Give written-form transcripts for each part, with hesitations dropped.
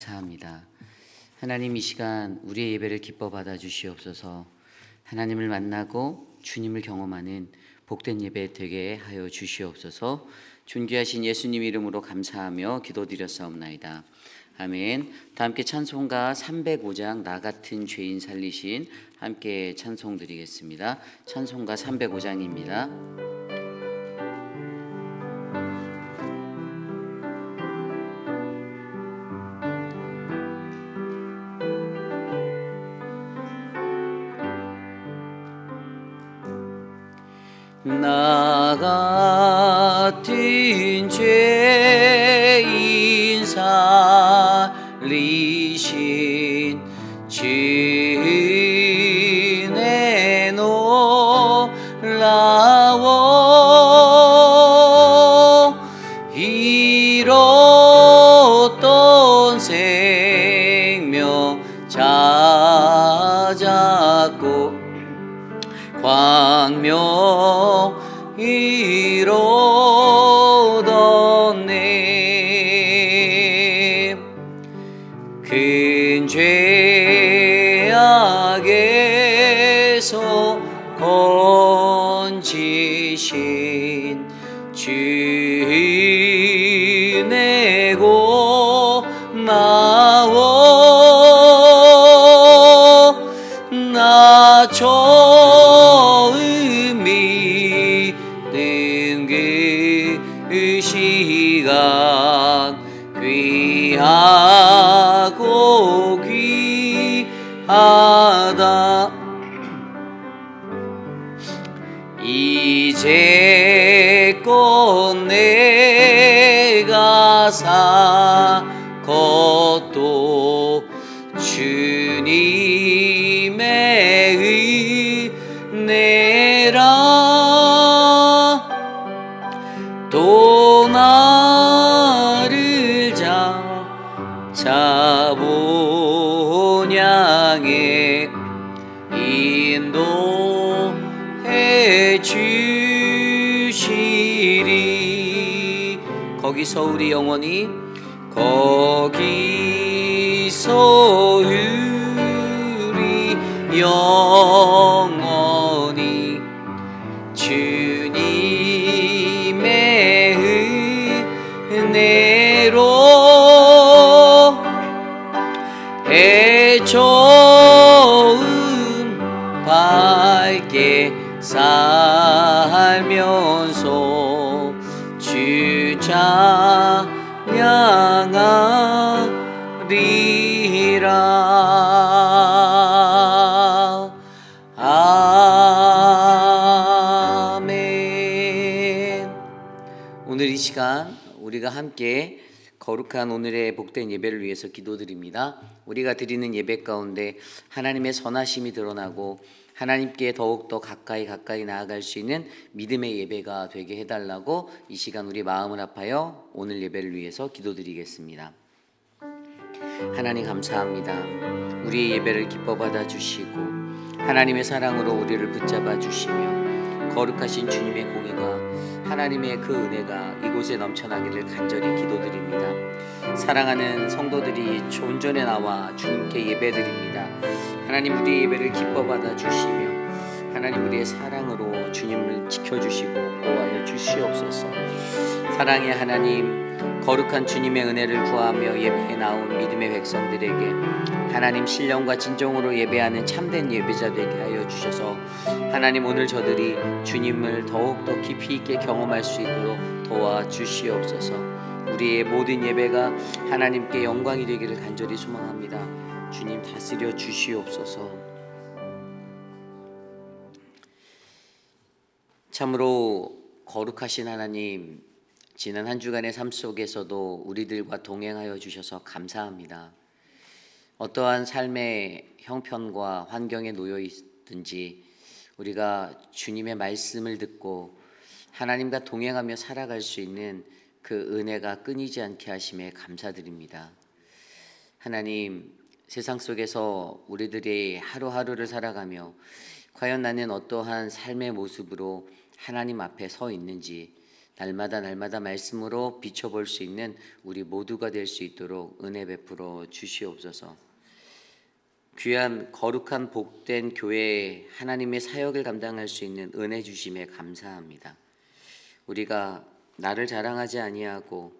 감사합니다. 하나님, 이 시간 우리의 예배를 기뻐 받아 주시옵소서. 하나님을 만나고 주님을 경험하는 복된 예배 되게 하여 주시옵소서. 존귀하신 예수님 이름으로 감사하며 기도드렸사옵나이다. 아멘. 다 함께 찬송가 305장 나 같은 죄인 살리신 함께 찬송 드리겠습니다. 찬송가 305장입니다. 나 같은 죄인 살리신 주의 놀라워 잃었던 생명 찾았고 광명 이루었네. 큰 죄악에서 건지신 주 내고 나와 나 처음 믿는 그 시간 귀하고 귀하다. 이제껏 내가 산 것도 주님의 은혜라. 또 나를 자본 향해 인도해 주시리. 거기서 우리 영원히 거기서 우리 영원히 주님의 은혜로 해좋은 밝게 살면서 주 찬양하리라. 아멘. 오늘 이 시간 우리가 함께 거룩한 오늘의 복된 예배를 위해서 기도드립니다. 우리가 드리는 예배 가운데 하나님의 선하심이 드러나고 하나님께 더욱더 가까이 나아갈 수 있는 믿음의 예배가 되게 해달라고 이 시간 우리 마음을 합하여 오늘 예배를 위해서 기도드리겠습니다. 하나님 감사합니다. 우리의 예배를 기뻐 받아 주시고 하나님의 사랑으로 우리를 붙잡아 주시며 거룩하신 주님의 공의가 하나님의 그 은혜가 이곳에 넘쳐나기를 간절히 기도드립니다. 사랑하는 성도들이 온전히 나와 주님께 예배드립니다. 하나님, 우리의 예배를 기뻐 받아 주시며 하나님, 우리의 사랑으로 주님을 지켜주시고 보호하여 주시옵소서. 사랑의 하나님, 거룩한 주님의 은혜를 구하며 예배에 나온 믿음의 백성들에게 하나님 신령과 진정으로 예배하는 참된 예배자 되게 하여 주셔서 하나님, 오늘 저들이 주님을 더욱더 깊이 있게 경험할 수 있도록 도와주시옵소서. 우리의 모든 예배가 하나님께 영광이 되기를 간절히 소망합니다. 주님 다스려 주시옵소서. 참으로 거룩하신 하나님, 지난 한 주간의 삶 속에서도 우리들과 동행하여 주셔서 감사합니다. 어떠한 삶의 형편과 환경에 놓여 있든지 우리가 주님의 말씀을 듣고 하나님과 동행하며 살아갈 수 있는 그 은혜가 끊이지 않게 하심에 감사드립니다. 하나님, 세상 속에서 우리들이 하루하루를 살아가며 과연 나는 어떠한 삶의 모습으로 하나님 앞에 서 있는지 날마다 말씀으로 비춰볼 수 있는 우리 모두가 될 수 있도록 은혜 베풀어 주시옵소서. 귀한 거룩한 복된 교회에 하나님의 사역을 감당할 수 있는 은혜 주심에 감사합니다. 우리가 나를 자랑하지 아니하고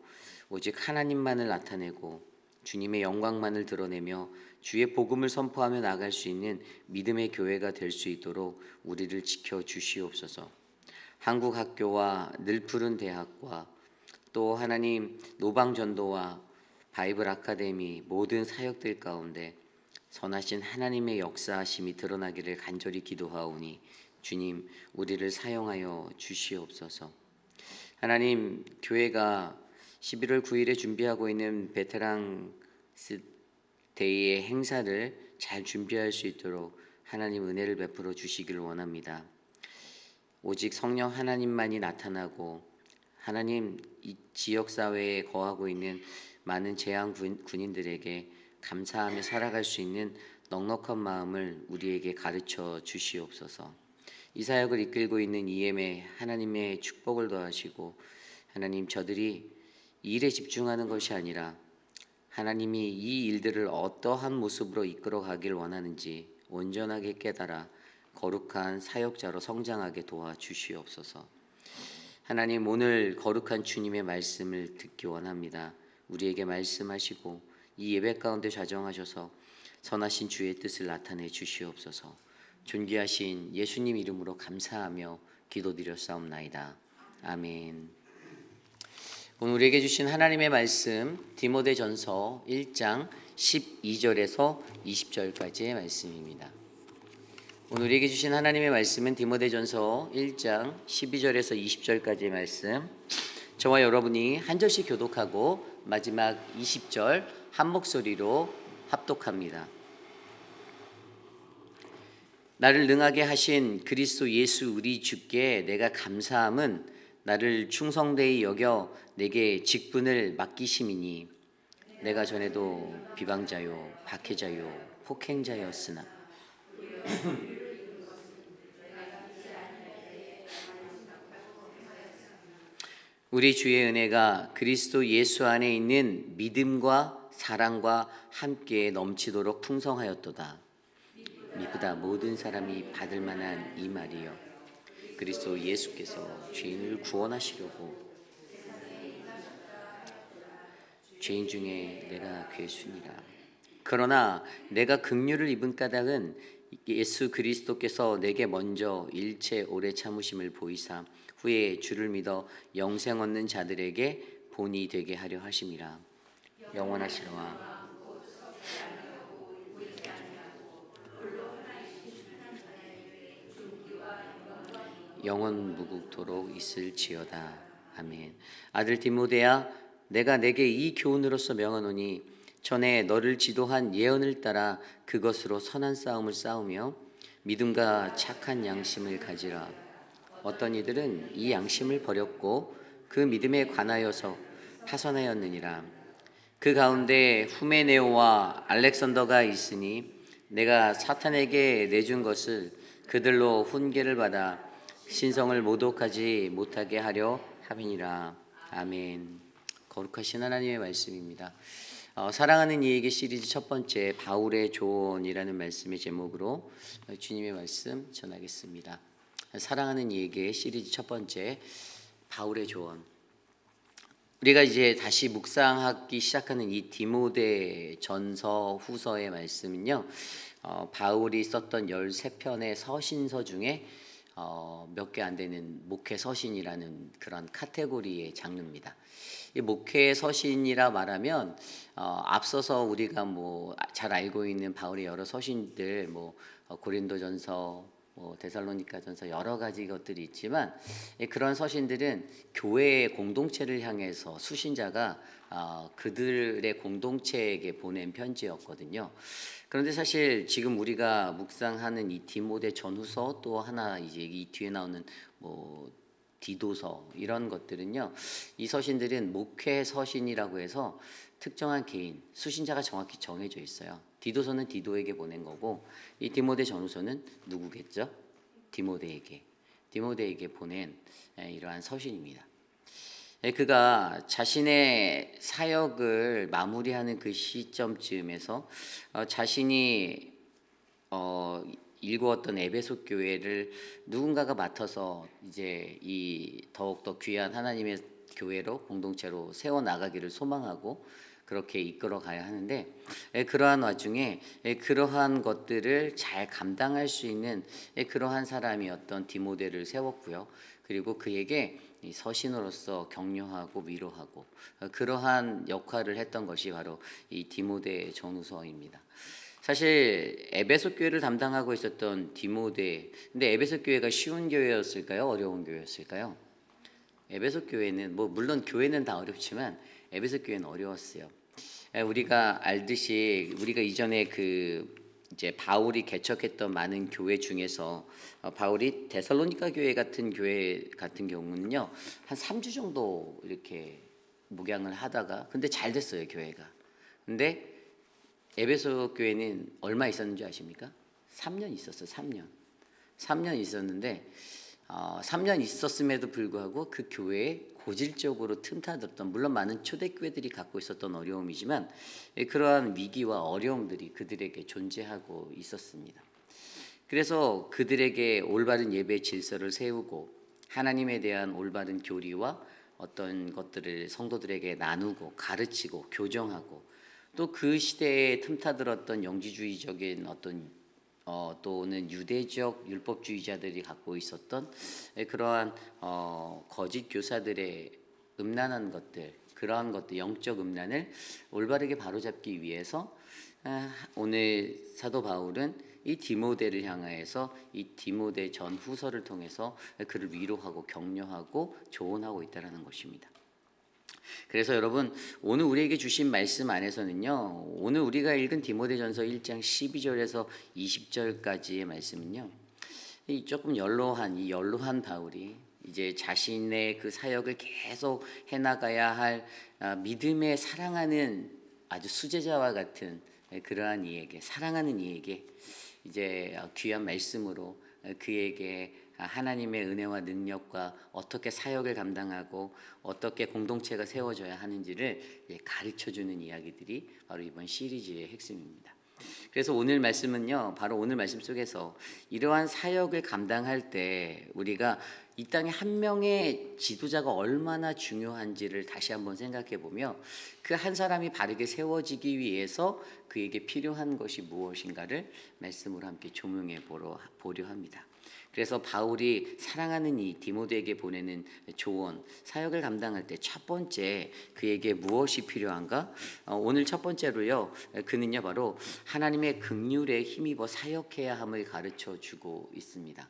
오직 하나님만을 나타내고 주님의 영광만을 드러내며 주의 복음을 선포하며 나갈 수 있는 믿음의 교회가 될 수 있도록 우리를 지켜 주시옵소서. 한국 학교와 늘푸른 대학과 또 하나님 노방전도와 바이블 아카데미 모든 사역들 가운데 선하신 하나님의 역사하심이 드러나기를 간절히 기도하오니 주님 우리를 사용하여 주시옵소서. 하나님 교회가 11월 9일에 준비하고 있는 베테랑스 데이의 행사를 잘 준비할 수 있도록 하나님 은혜를 베풀어 주시기를 원합니다. 오직 성령 하나님만이 나타나고 하나님 이 지역 사회에 거하고 있는 많은 재향 군인들에게 감사하며 살아갈 수 있는 넉넉한 마음을 우리에게 가르쳐 주시옵소서. 이 사역을 이끌고 있는 EM에 하나님의 축복을 더하시고 하나님 저들이 이 일에 집중하는 것이 아니라 하나님이 이 일들을 어떠한 모습으로 이끌어 가길 원하는지 온전하게 깨달아 거룩한 사역자로 성장하게 도와주시옵소서. 하나님 오늘 거룩한 주님의 말씀을 듣기 원합니다. 우리에게 말씀하시고 이 예배 가운데 좌정하셔서 선하신 주의 뜻을 나타내 주시옵소서. 존귀하신 예수님 이름으로 감사하며 기도드렸사옵나이다. 아멘. 오늘 우리에게 주신 하나님의 말씀 디모데전서 1장 12절에서 20절까지의 말씀입니다. 오늘 우리에게 주신 하나님의 말씀은 디모데전서 1장 12절에서 20절까지의 말씀, 저와 여러분이 한 절씩 교독하고 마지막 20절 한 목소리로 합독합니다. 나를 능하게 하신 그리스도 예수 우리 주께 내가 감사함은 나를 충성되이 여겨 내게 직분을 맡기심이니 내가 전에도 비방자요 박해자요 폭행자였으나 우리 주의 은혜가 그리스도 예수 안에 있는 믿음과 사랑과 함께 넘치도록 풍성하였도다. 미쁘다 모든 사람이 받을 만한 이 말이요 그리스도 예수께서 죄인을 구원하시려고 죄인 중에 내가 괴순이라. 그러나 내가 긍휼을 입은 까닭은 예수 그리스도께서 내게 먼저 일체 오래 참으심을 보이사 후에 주를 믿어 영생 얻는 자들에게 본이 되게 하려 하심이라. 영원하시로와 영원 무국토록 있을지어다. 아멘. 아들 디모데야 내가 내게 이 교훈으로서 명하노니 전에 너를 지도한 예언을 따라 그것으로 선한 싸움을 싸우며 믿음과 착한 양심을 가지라. 어떤 이들은 이 양심을 버렸고 그 믿음에 관하여서 파선하였느니라. 그 가운데 후메네오와 알렉산더가 있으니 내가 사탄에게 내준 것을 그들로 훈계를 받아 신성을 모독하지 못하게 하려 함이니라. 아멘. 거룩하신 하나님의 말씀입니다. 사랑하는 이에게 시리즈 첫 번째 바울의 조언이라는 말씀의 제목으로 주님의 말씀 전하겠습니다. 사랑하는 이에게 시리즈 첫 번째 바울의 조언. 우리가 이제 다시 묵상하기 시작하는 이 디모데 전서 후서의 말씀은요, 바울이 썼던 13편의 서신서 중에 몇 개 안 되는 목회 서신이라는 그런 카테고리의 장르입니다. 이 목회 서신이라 말하면 앞서서 우리가 뭐 잘 알고 있는 바울의 여러 서신들, 뭐 고린도전서, 데살로니가전서 여러 가지 것들이 있지만 그런 서신들은 교회의 공동체를 향해서 수신자가 그들의 공동체에게 보낸 편지였거든요. 그런데 사실 지금 우리가 묵상하는 이 디모데 전후서 또 하나 이제 이 뒤에 나오는 뭐 디도서 이런 것들은요, 이 서신들은 목회 서신이라고 해서 특정한 개인 수신자가 정확히 정해져 있어요. 디도서는 디도에게 보낸 거고 이 디모데 전후서는 누구겠죠? 디모데에게 보낸 이러한 서신입니다. 그가 자신의 사역을 마무리하는 그 시점쯤에서 자신이 일구었던 에베소 교회를 누군가가 맡아서 이제 이 더욱더 귀한 하나님의 교회로 공동체로 세워 나가기를 소망하고 그렇게 이끌어 가야 하는데 그러한 와중에 그러한 것들을 잘 감당할 수 있는 그러한 사람이었던 디모데를 세웠고요. 그리고 그에게 서신으로서 격려하고 위로하고 그러한 역할을 했던 것이 바로 이 디모데 전후서입니다. 사실 에베소 교회를 담당하고 있었던 디모데, 근데 에베소 교회가 쉬운 교회였을까요? 어려운 교회였을까요? 에베소 교회는 물론 교회는 다 어렵지만 에베소 교회는 어려웠어요. 우리가 알듯이 우리가 이전에 이제 바울이 개척했던 많은 교회 중에서 바울이 데살로니가 교회 같은 경우는요 한 3주 정도 이렇게 목양을 하다가 근데 잘 됐어요 교회가. 근데 에베소 교회는 얼마 있었는지 아십니까? 3년 있었어요. 3년 있었는데 3년 있었음에도 불구하고 그 교회에 고질적으로 틈타들었던 물론 많은 초대교회들이 갖고 있었던 어려움이지만 그러한 위기와 어려움들이 그들에게 존재하고 있었습니다. 그래서 그들에게 올바른 예배 질서를 세우고 하나님에 대한 올바른 교리와 어떤 것들을 성도들에게 나누고 가르치고 교정하고 또 그 시대에 틈타들었던 영지주의적인 어떤 또는 유대적 율법주의자들이 갖고 있었던 그러한 거짓 교사들의 음란한 것들, 그러한 것들, 영적 음란을 올바르게 바로잡기 위해서 오늘 사도 바울은 이 디모데를 향하여서 이 디모데 전후서를 통해서 그를 위로하고 격려하고 조언하고 있다는 것입니다. 그래서 여러분 오늘 우리에게 주신 말씀 안에서는요, 오늘 우리가 읽은 디모데전서 1장 12절에서 20절까지의 말씀은요, 조금 연로한 바울이 이제 자신의 그 사역을 계속 해나가야 할 믿음에 사랑하는 아주 수제자와 같은 그러한 이에게, 사랑하는 이에게 이제 귀한 말씀으로 그에게 하나님의 은혜와 능력과 어떻게 사역을 감당하고 어떻게 공동체가 세워져야 하는지를 가르쳐주는 이야기들이 바로 이번 시리즈의 핵심입니다. 그래서 오늘 말씀은요, 바로 오늘 말씀 속에서 이러한 사역을 감당할 때 우리가 이 땅에 한 명의 지도자가 얼마나 중요한지를 다시 한번 생각해 보며 그 한 사람이 바르게 세워지기 위해서 그에게 필요한 것이 무엇인가를 말씀으로 함께 조명해 보려 합니다. 그래서 바울이 사랑하는 이 디모데에게 보내는 조언, 사역을 감당할 때 첫 번째 그에게 무엇이 필요한가? 오늘 첫 번째로요, 그는요 바로 하나님의 긍휼에 힘입어 사역해야 함을 가르쳐 주고 있습니다.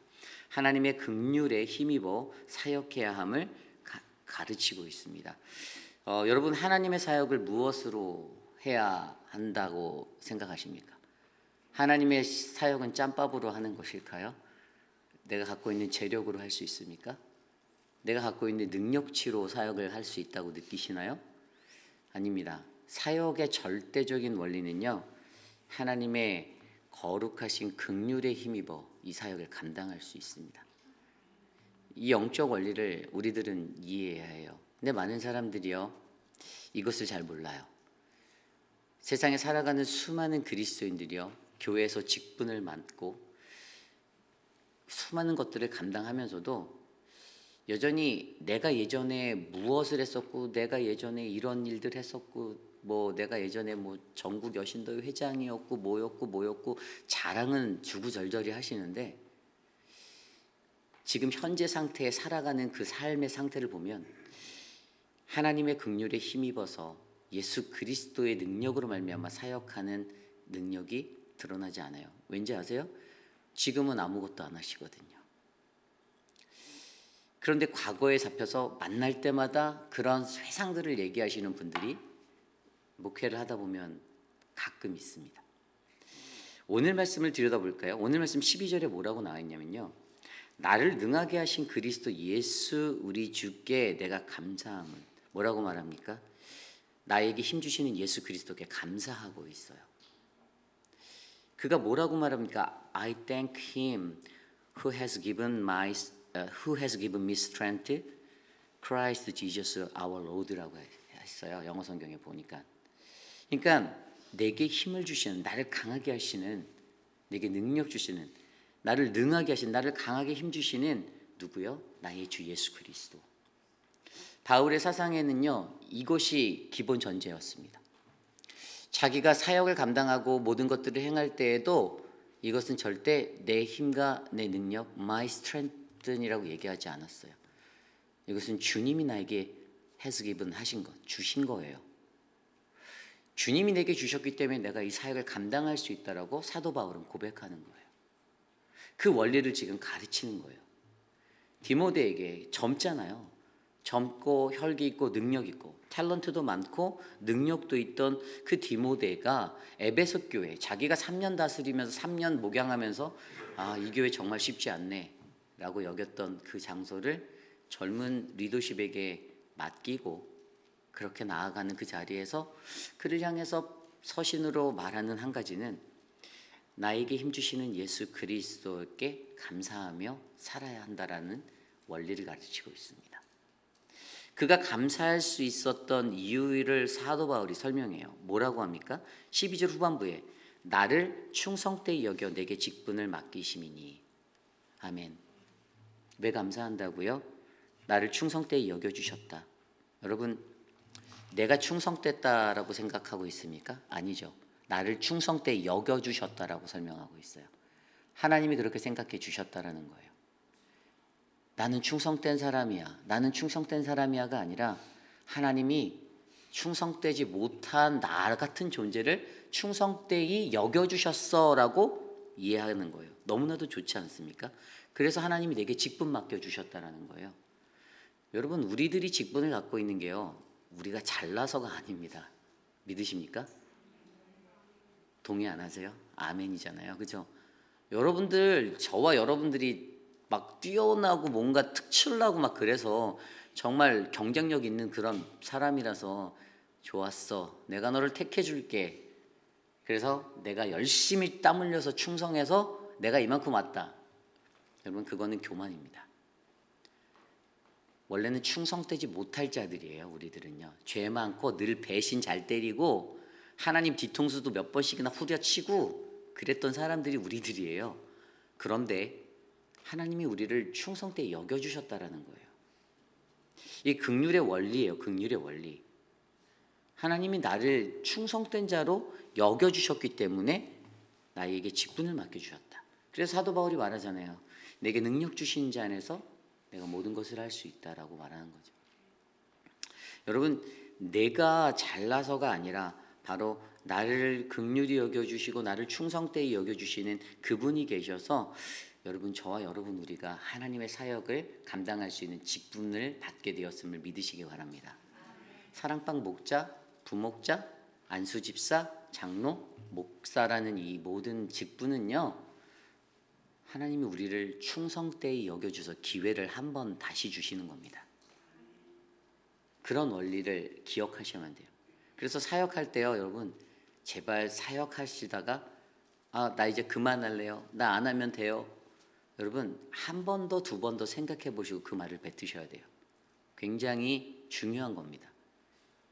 하나님의 긍휼에 힘입어 사역해야 함을 가르치고 있습니다. 여러분 하나님의 사역을 무엇으로 해야 한다고 생각하십니까? 하나님의 사역은 짬밥으로 하는 것일까요? 내가 갖고 있는 재력으로 할 수 있습니까? 내가 갖고 있는 능력치로 사역을 할 수 있다고 느끼시나요? 아닙니다. 사역의 절대적인 원리는요, 하나님의 거룩하신 긍휼에 힘입어 이 사역을 감당할 수 있습니다. 이 영적 원리를 우리들은 이해해야 해요. 근데 많은 사람들이요, 이것을 잘 몰라요. 세상에 살아가는 수많은 그리스도인들이요, 교회에서 직분을 맡고 수많은 것들을 감당하면서도 여전히 내가 예전에 무엇을 했었고, 내가 예전에 이런 일들 했었고, 내가 예전에 전국 여신도회 회장이었고 뭐였고 자랑은 주구절절히 하시는데 지금 현재 상태에 살아가는 그 삶의 상태를 보면 하나님의 긍휼에 힘입어서 예수 그리스도의 능력으로 말미암아 사역하는 능력이 드러나지 않아요. 왠지 아세요? 지금은 아무것도 안 하시거든요. 그런데 과거에 잡혀서 만날 때마다 그런 회상들을 얘기하시는 분들이 목회를 하다 보면 가끔 있습니다. 오늘 말씀을 들여다볼까요? 오늘 말씀 12절에 뭐라고 나와 있냐면요, 나를 능하게 하신 그리스도 예수 우리 주께 내가 감사함은, 뭐라고 말합니까? 나에게 힘주시는 예수 그리스도께 감사하고 있어요. 그가 뭐라고 말합니까? I thank him who has given me strength Christ Jesus our Lord라고 했어요. 영어 성경에 보니까. 그러니까 내게 힘을 주시는, 나를 강하게 하시는, 내게 능력 주시는, 나를 능하게 하시는, 나를 강하게 힘 주시는 누구요? 나의 주 예수 그리스도. 바울의 사상에는요, 이것이 기본 전제였습니다. 자기가 사역을 감당하고 모든 것들을 행할 때에도 이것은 절대 내 힘과 내 능력, my strength이라고 얘기하지 않았어요. 이것은 주님이 나에게 has given 하신 것, 주신 거예요. 주님이 내게 주셨기 때문에 내가 이 사역을 감당할 수 있다라고 사도 바울은 고백하는 거예요. 그 원리를 지금 가르치는 거예요. 디모데에게 젊잖아요. 젊고 혈기 있고 능력 있고 탤런트도 많고 능력도 있던 그 디모데가 에베소 교회, 자기가 3년 다스리면서 3년 목양하면서 이 교회 정말 쉽지 않네 라고 여겼던 그 장소를 젊은 리더십에게 맡기고 그렇게 나아가는 그 자리에서 그를 향해서 서신으로 말하는 한 가지는 나에게 힘주시는 예수 그리스도께 감사하며 살아야 한다라는 원리를 가르치고 있습니다. 그가 감사할 수 있었던 이유를 사도 바울이 설명해요. 뭐라고 합니까? 12절 후반부에 나를 충성되이 여겨 내게 직분을 맡기심이니. 아멘. 왜 감사한다고요? 나를 충성되이 여겨주셨다. 여러분, 내가 충성됐다라고 생각하고 있습니까? 아니죠. 나를 충성되이 여겨주셨다라고 설명하고 있어요. 하나님이 그렇게 생각해 주셨다라는 거예요. 나는 충성된 사람이야. 나는 충성된 사람이야가 아니라 하나님이 충성되지 못한 나 같은 존재를 충성되이 여겨주셨어라고 이해하는 거예요. 너무나도 좋지 않습니까? 그래서 하나님이 내게 직분 맡겨주셨다라는 거예요. 여러분, 우리들이 직분을 갖고 있는 게요, 우리가 잘나서가 아닙니다. 믿으십니까? 동의 안 하세요? 아멘이잖아요. 그죠? 여러분들, 저와 여러분들이 막 뛰어나고 뭔가 특출나고 막 그래서 정말 경쟁력 있는 그런 사람이라서 좋았어. 내가 너를 택해 줄게. 그래서 내가 열심히 땀 흘려서 충성해서 내가 이만큼 왔다. 여러분, 그거는 교만입니다. 원래는 충성되지 못할 자들이에요. 우리들은요. 죄 많고 늘 배신 잘 때리고 하나님 뒤통수도 몇 번씩이나 후려치고 그랬던 사람들이 우리들이에요. 그런데 하나님이 우리를 충성되이 여겨주셨다라는 거예요. 이 긍휼의 원리예요. 긍휼의 원리. 하나님이 나를 충성된 자로 여겨주셨기 때문에 나에게 직분을 맡겨주셨다. 그래서 사도 바울이 말하잖아요. 내게 능력 주신 자 안에서 내가 모든 것을 할 수 있다라고 말하는 거죠. 여러분, 내가 잘나서가 아니라 바로 나를 긍휼히 여겨주시고 나를 충성되이 여겨주시는 그분이 계셔서 여러분, 저와 여러분 우리가 하나님의 사역을 감당할 수 있는 직분을 받게 되었음을 믿으시기 바랍니다. 사랑방 목자, 부목자, 안수집사, 장로, 목사라는 이 모든 직분은요, 하나님이 우리를 충성되이 여겨주셔서 기회를 한 번 다시 주시는 겁니다. 그런 원리를 기억하셔야만 돼요. 그래서 사역할 때요, 여러분, 제발 사역하시다가 나 이제 그만할래요. 나 안 하면 돼요. 여러분, 한 번 더, 두 번 더 생각해 보시고 그 말을 뱉으셔야 돼요. 굉장히 중요한 겁니다.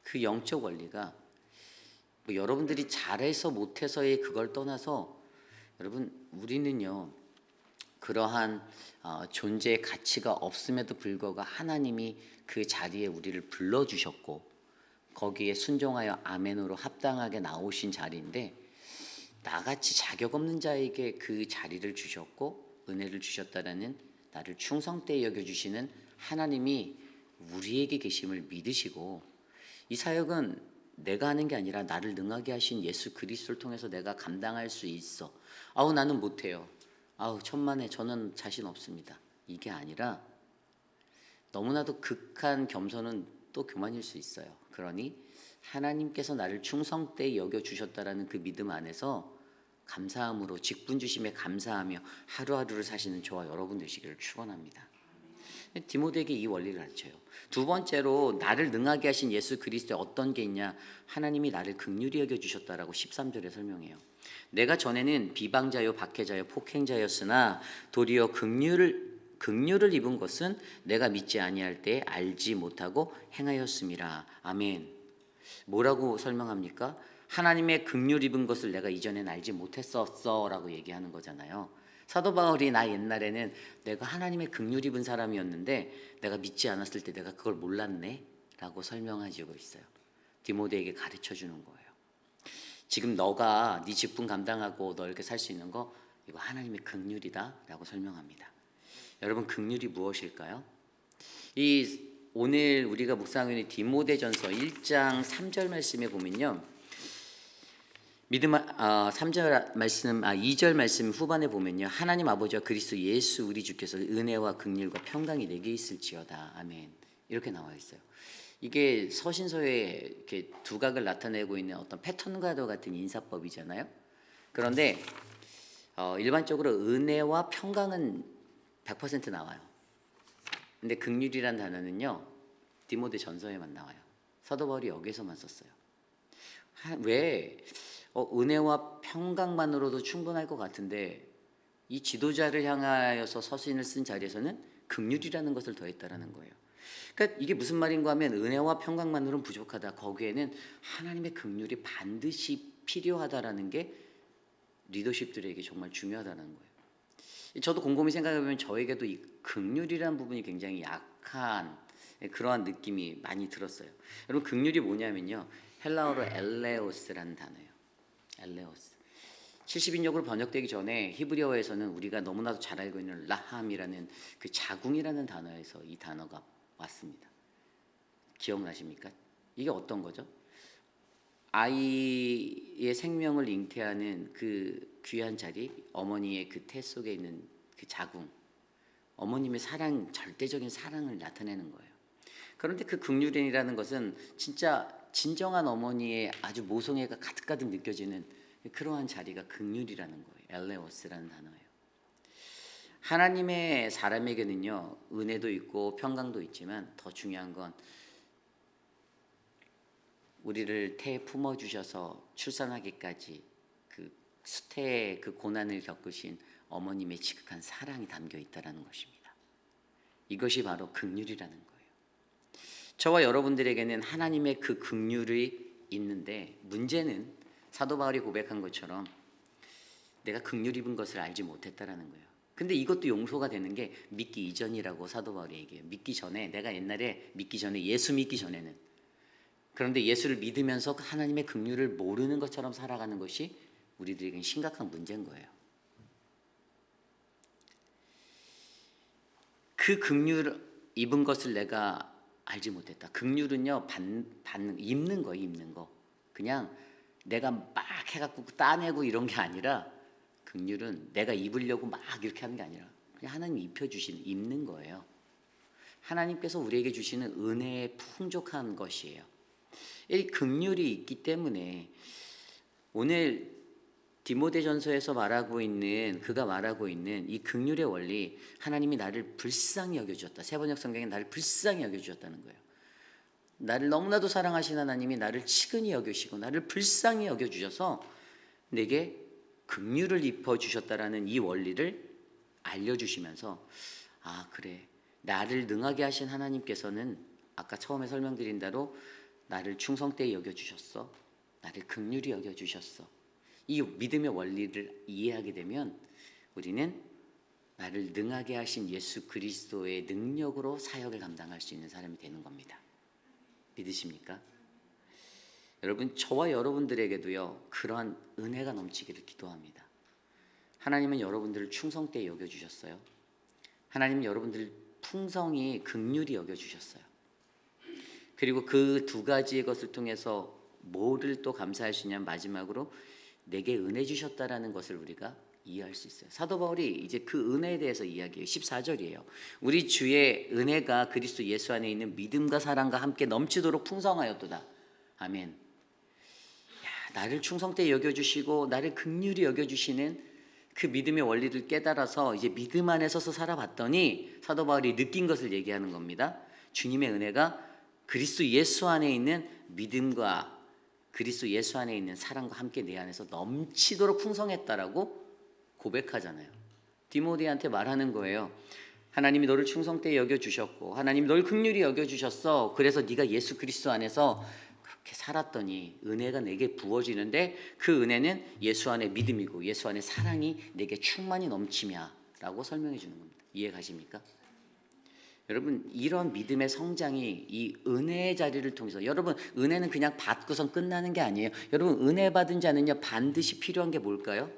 그 영적 원리가 여러분들이 잘해서 못해서의 그걸 떠나서 여러분, 우리는요, 그러한 존재의 가치가 없음에도 불구하고 하나님이 그 자리에 우리를 불러주셨고 거기에 순종하여 아멘으로 합당하게 나오신 자리인데 나같이 자격 없는 자에게 그 자리를 주셨고 은혜를 주셨다라는 나를 충성되이 여겨주시는 하나님이 우리에게 계심을 믿으시고 이 사역은 내가 하는 게 아니라 나를 능하게 하신 예수 그리스도를 통해서 내가 감당할 수 있어. 나는 못해요. 천만에 저는 자신 없습니다. 이게 아니라 너무나도 극한 겸손은 또 교만일 수 있어요. 그러니 하나님께서 나를 충성되이 여겨주셨다라는 그 믿음 안에서 감사함으로 직분 주심에 감사하며 하루하루를 사시는 저와 여러분 되시기를 축원합니다. 디모데에게 이 원리를 가르쳐요. 두 번째로 나를 능하게 하신 예수 그리스도에 어떤 게 있냐? 하나님이 나를 긍휼히 여겨주셨다라고 13절에 설명해요. 내가 전에는 비방자요 박해자요 폭행자였으나 도리어 긍휼을 긍휼을 입은 것은 내가 믿지 아니할 때 알지 못하고 행하였음이라. 아멘. 뭐라고 설명합니까? 하나님의 긍휼 입은 것을 내가 이전엔 알지 못했었어라고 얘기하는 거잖아요. 사도 바울이 나 옛날에는 내가 하나님의 긍휼 입은 사람이었는데 내가 믿지 않았을 때 내가 그걸 몰랐네라고 설명하고 있어요. 디모데에게 가르쳐 주는 거예요. 지금 너가 네 직분 감당하고 너 이렇게 살 수 있는 거 이거 하나님의 긍휼이다라고 설명합니다. 여러분, 긍휼이 무엇일까요? 오늘 우리가 묵상하는 디모데전서 1장 3절 말씀에 보면요. 3절 말씀 2절 말씀 후반에 보면요. 하나님 아버지와 그리스도 예수 우리 주께서 은혜와 긍휼과 평강이 내게 있을지어다. 아멘. 이렇게 나와 있어요. 이게 서신서에 이렇게 두각을 나타내고 있는 어떤 패턴과도 같은 인사법이잖아요. 그런데 일반적으로 은혜와 평강은 100% 나와요. 근데 긍휼이란 단어는요. 디모데 전서에만 나와요. 사도 바울이 여기서만 썼어요. 왜 은혜와 평강만으로도 충분할 것 같은데 이 지도자를 향하여서 서신을 쓴 자리에서는 긍휼이라는 것을 더했다라는 거예요. 그러니까 이게 무슨 말인가 하면 은혜와 평강만으로는 부족하다. 거기에는 하나님의 긍휼이 반드시 필요하다라는 게 리더십들에게 정말 중요하다는 거예요. 저도 곰곰이 생각해 보면 저에게도 이 긍휼이라는 부분이 굉장히 약한 그러한 느낌이 많이 들었어요. 여러분, 긍휼이 뭐냐면요. 헬라어로 엘레오스라는 단어예요. 엘레오스. 70인역으로 번역되기 전에 히브리어에서는 우리가 너무나도 잘 알고 있는 라함이라는 그 자궁이라는 단어에서 이 단어가 왔습니다. 기억나십니까? 이게 어떤 거죠? 아이의 생명을 잉태하는 그 귀한 자리, 어머니의 그 태 속에 있는 그 자궁, 어머님의 사랑, 절대적인 사랑을 나타내는 거예요. 그런데 그 긍휼이라는 것은 진짜 진정한 어머니의 아주 모성애가 가득가득 느껴지는 그러한 자리가 긍휼이라는 거예요. 엘레오스라는 단어예요. 하나님의 사람에게는요, 은혜도 있고 평강도 있지만 더 중요한 건 우리를 태에 품어주셔서 출산하기까지 그 수태의 그 고난을 겪으신 어머님의 지극한 사랑이 담겨 있다는 것입니다. 이것이 바로 긍휼이라는 거예요. 저와 여러분들에게는 하나님의 그 긍휼이 있는데 문제는 사도 바울이 고백한 것처럼 내가 긍휼 입은 것을 알지 못했다라는 거예요. 근데 이것도 용서가 되는 게 믿기 이전이라고 사도 바울이 얘기해요. 믿기 전에, 내가 옛날에 믿기 전에, 예수 믿기 전에는. 그런데 예수를 믿으면서 하나님의 긍휼을 모르는 것처럼 살아가는 것이 우리들에게는 심각한 문제인 거예요. 그 긍휼을 입은 것을 내가 알지 못했다. 긍휼은요, 입는 거예요, 입는 거. 그냥 내가 막 해갖고 따내고 이런 게 아니라 긍휼은 내가 입으려고 막 이렇게 하는 게 아니라 그냥 하나님이 입혀주시는, 입는 거예요. 하나님께서 우리에게 주시는 은혜의 풍족한 것이에요. 이 긍휼이 있기 때문에 오늘 디모데전서에서 말하고 있는, 그가 말하고 있는 이 긍휼의 원리, 하나님이 나를 불쌍히 여겨주셨다. 세번역 성경에 나를 불쌍히 여겨주셨다는 거예요. 나를 너무나도 사랑하신 하나님이 나를 치근히 여겨시고 나를 불쌍히 여겨주셔서 내게 긍휼을 입혀주셨다라는 이 원리를 알려주시면서, 아 그래, 나를 능하게 하신 하나님께서는 아까 처음에 설명드린 대로 나를 충성되이 여겨주셨어. 나를 긍휼히 여겨주셨어. 이 믿음의 원리를 이해하게 되면 우리는 나를 능하게 하신 예수 그리스도의 능력으로 사역을 감당할 수 있는 사람이 되는 겁니다. 믿으십니까? 여러분, 저와 여러분들에게도요, 그러한 은혜가 넘치기를 기도합니다. 하나님은 여러분들을 충성되이 여겨주셨어요. 하나님은 여러분들을 풍성히 긍휼히 여겨주셨어요. 그리고 그 두 가지의 것을 통해서 뭐를 또 감사할 수 있냐면 마지막으로 내게 은혜 주셨다라는 것을 우리가 이해할 수 있어요. 사도 바울이 이제 그 은혜에 대해서 이야기해요. 14절이에요. 우리 주의 은혜가 그리스도 예수 안에 있는 믿음과 사랑과 함께 넘치도록 풍성하였도다. 아멘. 야, 나를 충성되이 여겨주시고 나를 긍휼히 여겨주시는 그 믿음의 원리를 깨달아서 이제 믿음 안에 서서 살아봤더니 사도 바울이 느낀 것을 얘기하는 겁니다. 주님의 은혜가 그리스도 예수 안에 있는 믿음과 그리스도 예수 안에 있는 사랑과 함께 내 안에서 넘치도록 풍성했다라고 고백하잖아요. 디모데한테 말하는 거예요. 하나님이 너를 충성되이 여겨주셨고 하나님이 널 긍휼히 여겨주셨어. 그래서 네가 예수 그리스도 안에서 그렇게 살았더니 은혜가 내게 부어지는데 그 은혜는 예수 안에 믿음이고 예수 안에 사랑이 내게 충만히 넘치냐 라고 설명해 주는 겁니다. 이해 가십니까? 여러분, 이런 믿음의 성장이 이 은혜의 자리를 통해서, 여러분 은혜는 그냥 받고선 끝나는 게 아니에요. 여러분, 은혜 받은 자는요 반드시 필요한 게 뭘까요?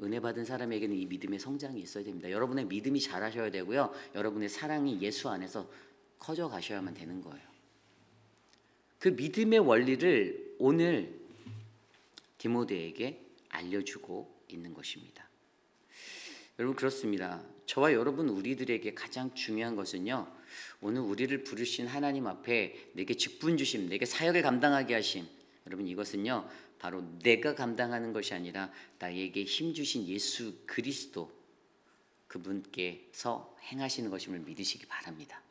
은혜 받은 사람에게는 이 믿음의 성장이 있어야 됩니다. 여러분의 믿음이 자라셔야 되고요, 여러분의 사랑이 예수 안에서 커져 가셔야만 되는 거예요. 그 믿음의 원리를 오늘 디모데에게 알려주고 있는 것입니다. 여러분, 그렇습니다. 저와 여러분 우리들에게 가장 중요한 것은요, 오늘 우리를 부르신 하나님 앞에 내게 직분 주심, 내게 사역을 감당하게 하심, 여러분 이것은요 바로 내가 감당하는 것이 아니라 나에게 힘 주신 예수 그리스도 그분께서 행하시는 것임을 믿으시기 바랍니다.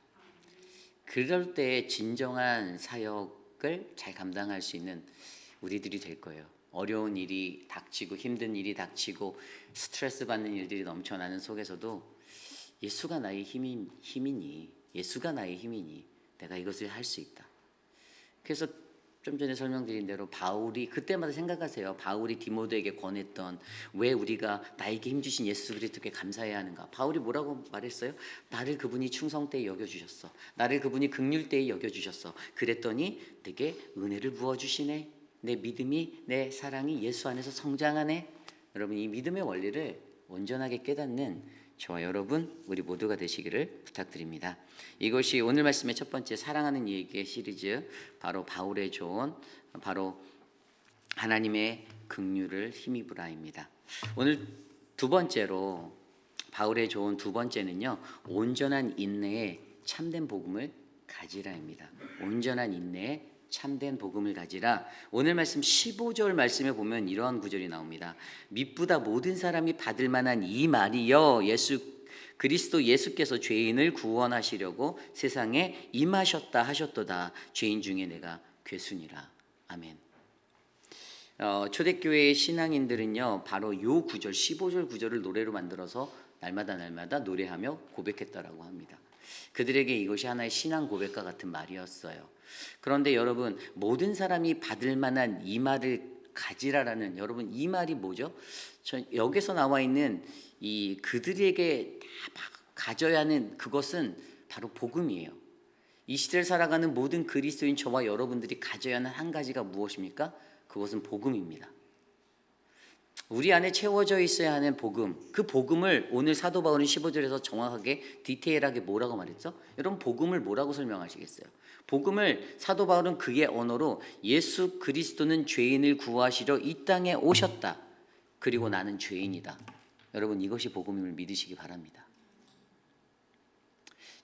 그럴 때 진정한 사역을 잘 감당할 수 있는 우리들이 될 거예요. 어려운 일이 닥치고 힘든 일이 닥치고 스트레스 받는 일들이 넘쳐나는 속에서도 예수가 나의 힘이니, 예수가 나의 힘이니 내가 이것을 할 수 있다. 그래서 좀 전에 설명드린 대로 바울이, 그때마다 생각하세요. 바울이 디모데에게 권했던, 왜 우리가 나에게 힘주신 예수 그리스도께 감사해야 하는가. 바울이 뭐라고 말했어요? 나를 그분이 충성되이 여겨주셨어. 나를 그분이 긍휼되이 여겨주셨어. 그랬더니 내게 은혜를 부어주시네. 내 믿음이, 내 사랑이 예수 안에서 성장하네. 여러분, 이 믿음의 원리를 온전하게 깨닫는 저와 여러분 우리 모두가 되시기를 부탁드립니다. 이것이 오늘 말씀의 첫 번째 사랑하는 이에게 시리즈, 바로 바울의 조언, 바로 하나님의 긍휼을 힘입으라입니다. 오늘 두 번째로 바울의 조언 두 번째는요, 온전한 인내에 참된 복음을 가지라입니다. 온전한 인내에 참된 복음을 가지라. 오늘 말씀 15절 말씀에 보면 이러한 구절이 나옵니다. 믿보다 모든 사람이 받을 만한 이 말이여, 예수 그리스도 예수께서 죄인을 구원하시려고 세상에 임하셨다 하셨도다. 죄인 중에 내가 괴순이라. 아멘. 초대교회의 신앙인들은요 바로 요 구절 15절 구절을 노래로 만들어서 날마다 노래하며 고백했다라고 합니다. 그들에게 이것이 하나의 신앙 고백과 같은 말이었어요. 그런데 여러분, 모든 사람이 받을 만한 이 말을 가지라라는, 여러분 이 말이 뭐죠? 여기서 나와 있는 이 그들에게 다 가져야 하는 그것은 바로 복음이에요. 이 시대를 살아가는 모든 그리스도인 저와 여러분들이 가져야 하는 한 가지가 무엇입니까? 그것은 복음입니다. 우리 안에 채워져 있어야 하는 복음, 그 복음을 오늘 사도 바울은 15절에서 정확하게 디테일하게 뭐라고 말했죠? 여러분, 복음을 뭐라고 설명하시겠어요? 복음을 사도 바울은 그의 언어로 예수 그리스도는 죄인을 구하시려 이 땅에 오셨다. 그리고 나는 죄인이다. 여러분, 이것이 복음임을 믿으시기 바랍니다.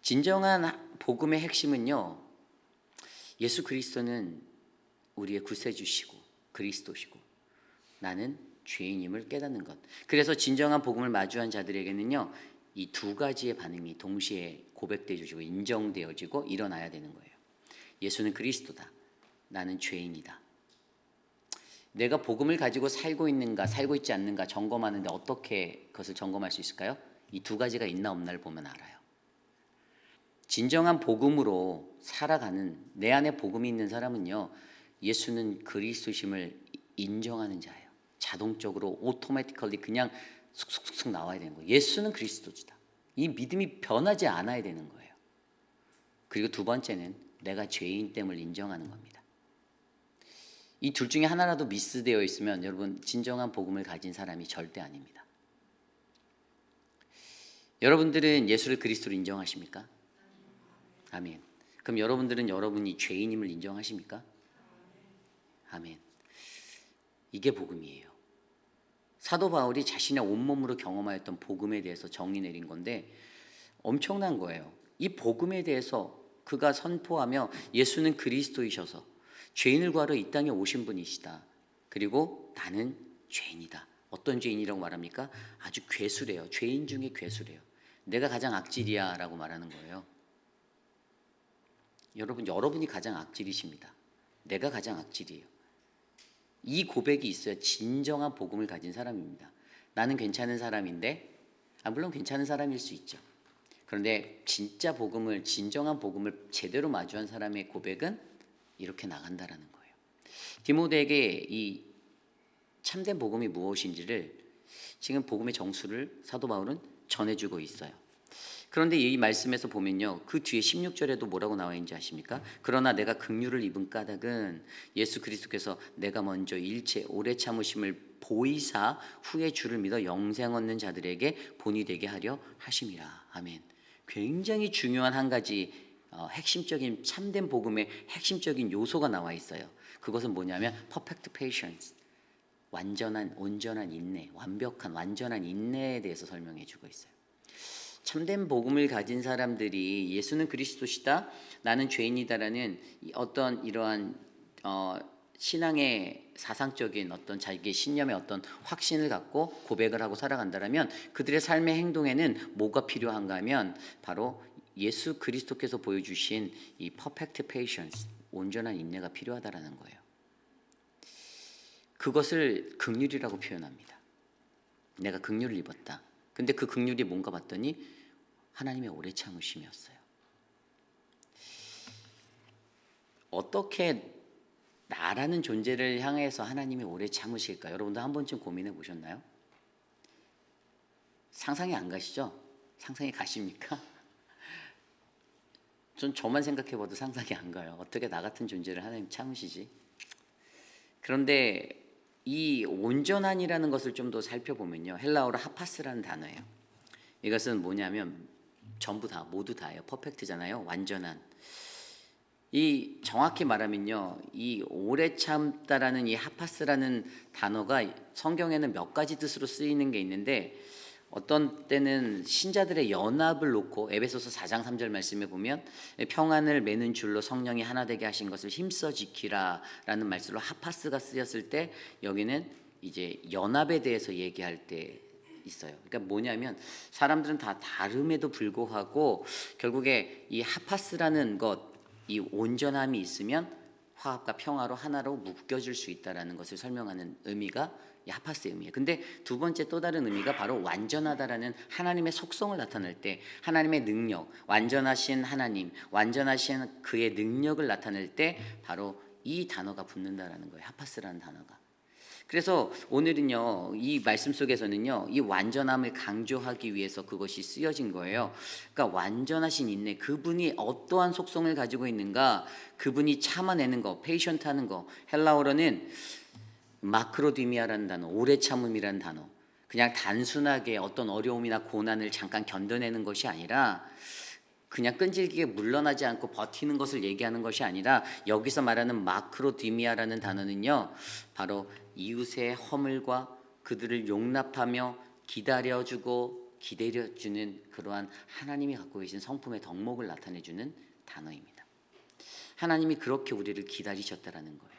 진정한 복음의 핵심은요, 예수 그리스도는 우리의 구세주시고 그리스도시고 나는 죄인임을 깨닫는 것. 그래서 진정한 복음을 마주한 자들에게는요, 이 두 가지의 반응이 동시에 고백되어지고 인정되어지고 일어나야 되는 거예요. 예수는 그리스도다. 나는 죄인이다. 내가 복음을 가지고 살고 있는가 살고 있지 않는가 점검하는데 어떻게 그것을 점검할 수 있을까요? 이 두 가지가 있나 없나를 보면 알아요. 진정한 복음으로 살아가는, 내 안에 복음이 있는 사람은요, 예수는 그리스도심을 인정하는 자예요. 자동적으로 오토매티컬리 그냥 쑥쑥쑥 나와야 되는 거예요. 예수는 그리스도지다. 이 믿음이 변하지 않아야 되는 거예요. 그리고 두 번째는 내가 죄인 됨을 인정하는 겁니다. 이 둘 중에 하나라도 미스되어 있으면 여러분, 진정한 복음을 가진 사람이 절대 아닙니다. 여러분들은 예수를 그리스도로 인정하십니까? 아멘. 그럼 여러분들은 여러분이 죄인임을 인정하십니까? 아멘. 이게 복음이에요. 사도 바울이 자신의 온몸으로 경험하였던 복음에 대해서 정의 내린 건데 엄청난 거예요. 이 복음에 대해서 그가 선포하며 예수는 그리스도이셔서 죄인을 구하러 이 땅에 오신 분이시다. 그리고 나는 죄인이다. 어떤 죄인이라고 말합니까? 아주 괴수래요. 죄인 중에 괴수래요. 내가 가장 악질이야 라고 말하는 거예요. 여러분이 가장 악질이십니다. 내가 가장 악질이에요. 이 고백이 있어야 진정한 복음을 가진 사람입니다. 나는 괜찮은 사람인데, 물론 괜찮은 사람일 수 있죠. 그런데 진짜 복음을, 진정한 복음을 제대로 마주한 사람의 고백은 이렇게 나간다라는 거예요. 디모데에게 이 참된 복음이 무엇인지를 지금 복음의 정수를 사도 바울은 전해주고 있어요. 그런데 이 말씀에서 보면요, 그 뒤에 16절에도 뭐라고 나와 있는지 아십니까? 그러나 내가 긍휼을 입은 까닭은 예수 그리스도께서 내가 먼저 일체 오래 참으심을 보이사 후에 주를 믿어 영생 얻는 자들에게 본이 되게 하려 하심이라. 아멘. 굉장히 중요한 한 가지 핵심적인 참된 복음의 핵심적인 요소가 나와 있어요. 그것은 뭐냐면 perfect patience, 완전한 온전한 인내, 완벽한 완전한 인내에 대해서 설명해 주고 있어요. 참된 복음을 가진 사람들이 예수는 그리스도시다, 나는 죄인이다라는 어떤 이러한 신앙의 사상적인 어떤 자기의 신념의 어떤 확신을 갖고 고백을 하고 살아간다면 그들의 삶의 행동에는 뭐가 필요한가 하면 바로 예수 그리스도께서 보여주신 이 perfect patience, 온전한 인내가 필요하다라는 거예요. 그것을 긍휼이라고 표현합니다. 내가 긍휼을 입었다. 근데 그 긍휼이 뭔가 봤더니 하나님의 오래 참으심이었어요. 어떻게 나라는 존재를 향해서 하나님이 오래 참으실까? 여러분도 한 번쯤 고민해 보셨나요? 상상이 안 가시죠? 상상이 가십니까? 전 저만 생각해 봐도 상상이 안 가요. 어떻게 나 같은 존재를 하나님 참으시지? 그런데 이 온전한이라는 것을 좀 더 살펴보면요, 헬라어로 하파스라는 단어예요. 이것은 뭐냐면 전부 다, 모두 다예요. 퍼펙트잖아요. 완전한. 이 정확히 말하면요, 이 오래 참다라는 이 하파스라는 단어가 성경에는 몇 가지 뜻으로 쓰이는 게 있는데, 어떤 때는 신자들의 연합을 놓고 에베소서 4장 3절 말씀에 보면 평안을 매는 줄로 성령이 하나 되게 하신 것을 힘써 지키라라는 말씀으로 하파스가 쓰였을 때, 여기는 이제 연합에 대해서 얘기할 때 있어요. 그러니까 뭐냐면 사람들은 다 다름에도 불구하고 결국에 이 하파스라는 것, 이 온전함이 있으면 화합과 평화로 하나로 묶여질 수 있다라는 것을 설명하는 의미가 이 하파스의 의미예요. 근데 두 번째 또 다른 의미가 바로 완전하다라는 하나님의 속성을 나타낼 때, 하나님의 능력, 완전하신 하나님, 완전하신 그의 능력을 나타낼 때 바로 이 단어가 붙는다라는 거예요. 하파스라는 단어가. 그래서 오늘은요, 이 말씀 속에서는요, 이 완전함을 강조하기 위해서 그것이 쓰여진 거예요. 그러니까 완전하신 인내, 그분이 어떠한 속성을 가지고 있는가, 그분이 참아내는 거, 페이션트하는 거, 헬라어로는 마크로디미아라는 단어, 오래 참음이라는 단어, 그냥 단순하게 어떤 어려움이나 고난을 잠깐 견뎌내는 것이 아니라 그냥 끈질기게 물러나지 않고 버티는 것을 얘기하는 것이 아니라, 여기서 말하는 마크로디미아라는 단어는요, 바로 이웃의 허물과 그들을 용납하며 기다려주고 기다려주는 그러한 하나님이 갖고 계신 성품의 덕목을 나타내주는 단어입니다. 하나님이 그렇게 우리를 기다리셨다라는 거예요.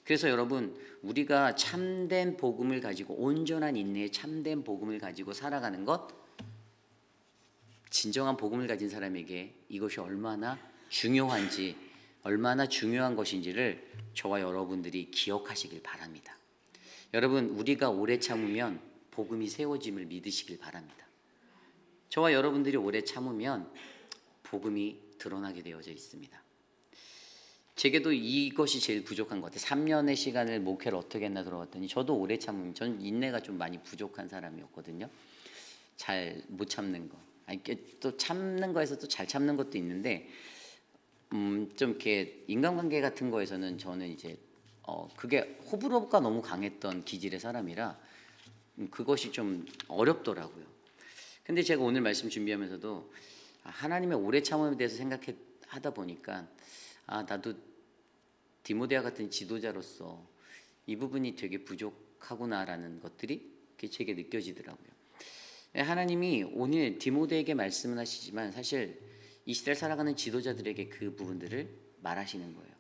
그래서 여러분, 우리가 참된 복음을 가지고, 온전한 인내의 참된 복음을 가지고 살아가는 것, 진정한 복음을 가진 사람에게 이것이 얼마나 중요한지, 얼마나 중요한 것인지를 저와 여러분들이 기억하시길 바랍니다. 여러분, 우리가 오래 참으면 복음이 세워짐을 믿으시길 바랍니다. 저와 여러분들이 오래 참으면 복음이 드러나게 되어져 있습니다. 제게도 이것이 제일 부족한 것 같아요. 3년의 시간을 목회를 어떻게 했나 들어봤더니 저도 오래 참으면, 전 인내가 좀 많이 부족한 사람이었거든요. 잘 못 참는 거. 아니, 또 참는 거에서 또 잘 참는 것도 있는데, 좀 이렇게 인간관계 같은 거에서는 저는 이제 그게 호불호가 너무 강했던 기질의 사람이라 그것이 좀 어렵더라고요. 근데 제가 오늘 말씀 준비하면서도 하나님의 오래 참음에 대해서 생각하다 보니까 나도 디모데와 같은 지도자로서 이 부분이 되게 부족하구나라는 것들이 제게 느껴지더라고요. 하나님이 오늘 디모데에게 말씀을 하시지만 사실 이 시대를 살아가는 지도자들에게 그 부분들을 말하시는 거예요.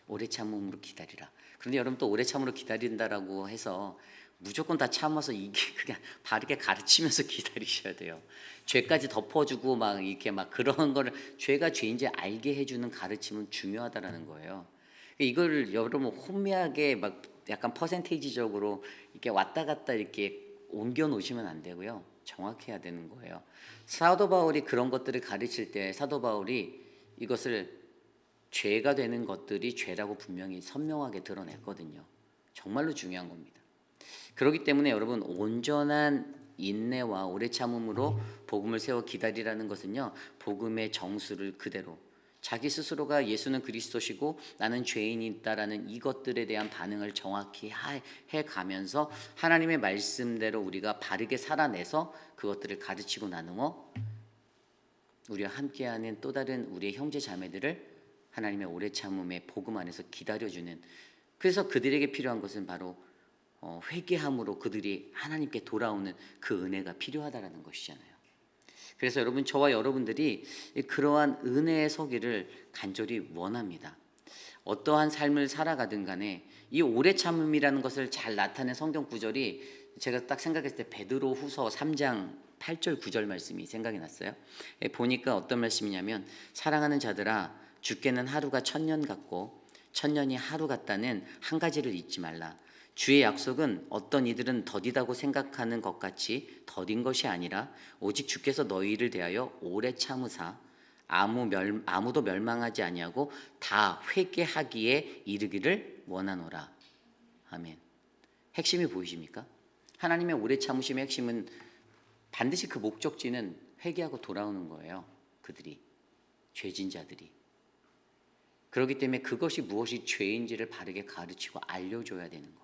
오래 참음으로 기다리라. 그런데 여러분, 또 오래 참음으로 기다린다라고 해서 무조건 다 참아서 이게 그냥 바르게 가르치면서 기다리셔야 돼요. 죄까지 덮어주고 막 이렇게 막 그런 거를, 죄가 죄인지 알게 해주는 가르침은 중요하다라는 거예요. 이걸 여러분 혼미하게 막 약간 퍼센테이지적으로 이렇게 왔다 갔다 이렇게 옮겨 놓으시면 안 되고요. 정확해야 되는 거예요. 사도 바울이 그런 것들을 가르칠 때 사도 바울이 이것을 죄가 되는 것들이 죄라고 분명히 선명하게 드러냈거든요. 정말로 중요한 겁니다. 그렇기 때문에 여러분, 온전한 인내와 오래 참음으로 복음을 세워 기다리라는 것은요, 복음의 정수를 그대로 자기 스스로가 예수는 그리스도시고 나는 죄인이다라는 이것들에 대한 반응을 정확히 해가면서 하나님의 말씀대로 우리가 바르게 살아내서 그것들을 가르치고 나누어 우리와 함께하는 또 다른 우리의 형제 자매들을 하나님의 오래 참음의 복음 안에서 기다려주는, 그래서 그들에게 필요한 것은 바로 회개함으로 그들이 하나님께 돌아오는 그 은혜가 필요하다라는 것이잖아요. 그래서 여러분, 저와 여러분들이 그러한 은혜에 서기를 간절히 원합니다. 어떠한 삶을 살아가든 간에 이 오래 참음이라는 것을 잘 나타낸 성경 구절이 제가 딱 생각했을 때 베드로 후서 3장 8절 9절 말씀이 생각이 났어요. 보니까 어떤 말씀이냐면, 사랑하는 자들아, 주께는 하루가 천년 같고 천년이 하루 같다는 한 가지를 잊지 말라. 주의 약속은 어떤 이들은 더디다고 생각하는 것 같이 더딘 것이 아니라 오직 주께서 너희를 대하여 오래 참으사 아무도 멸망하지 아니하고 다 회개하기에 이르기를 원하노라. 아멘. 핵심이 보이십니까? 하나님의 오래 참으심의 핵심은 반드시 그 목적지는 회개하고 돌아오는 거예요. 그들이, 죄진 자들이. 그렇기 때문에 그것이 무엇이 죄인지를 바르게 가르치고 알려줘야 되는 거예요.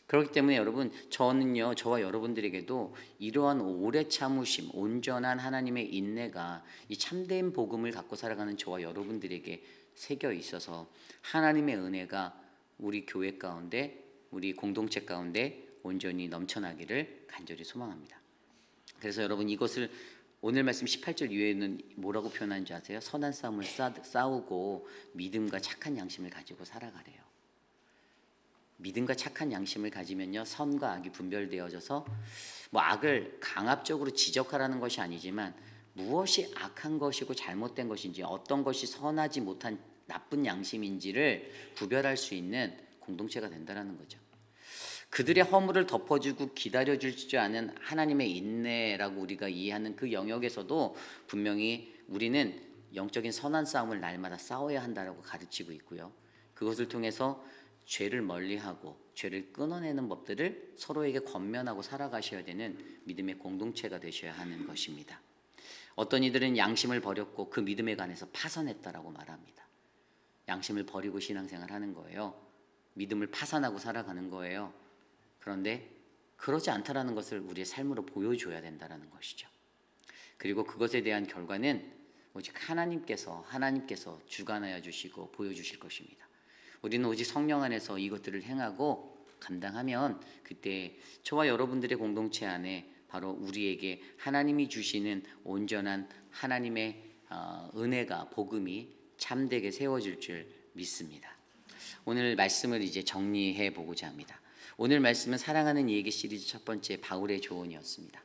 그렇기 때문에 여러분, 저는요, 저와 여러분들에게도 이러한 오래 참으심, 온전한 하나님의 인내가 이 참된 복음을 갖고 살아가는 저와 여러분들에게 새겨 있어서 하나님의 은혜가 우리 교회 가운데, 우리 공동체 가운데 온전히 넘쳐나기를 간절히 소망합니다. 그래서 여러분, 이것을 오늘 말씀 18절 이후에는 뭐라고 표현하는지 아세요? 선한 싸움을 싸우고 믿음과 착한 양심을 가지고 살아가래요. 믿음과 착한 양심을 가지면요, 선과 악이 분별되어져서 악을 강압적으로 지적하라는 것이 아니지만 무엇이 악한 것이고 잘못된 것인지, 어떤 것이 선하지 못한 나쁜 양심인지를 구별할 수 있는 공동체가 된다는 거죠. 그들의 허물을 덮어주고 기다려줄 줄 아는 하나님의 인내라고 우리가 이해하는 그 영역에서도 분명히 우리는 영적인 선한 싸움을 날마다 싸워야 한다라고 가르치고 있고요. 그것을 통해서 죄를 멀리하고 죄를 끊어내는 법들을 서로에게 권면하고 살아가셔야 되는 믿음의 공동체가 되셔야 하는 것입니다. 어떤 이들은 양심을 버렸고 그 믿음에 관해서 파선했다라고 말합니다. 양심을 버리고 신앙생활 하는 거예요. 믿음을 파산하고 살아가는 거예요. 그런데 그러지 않다라는 것을 우리의 삶으로 보여줘야 된다는 것이죠. 그리고 그것에 대한 결과는 오직 하나님께서 주관하여 주시고 보여주실 것입니다. 우리는 오직 성령 안에서 이것들을 행하고 감당하면 그때 저와 여러분들의 공동체 안에 바로 우리에게 하나님이 주시는 온전한 하나님의 은혜가, 복음이 참되게 세워질 줄 믿습니다. 오늘 말씀을 이제 정리해 보고자 합니다. 오늘 말씀은 사랑하는 이에게 시리즈 첫 번째 바울의 조언이었습니다.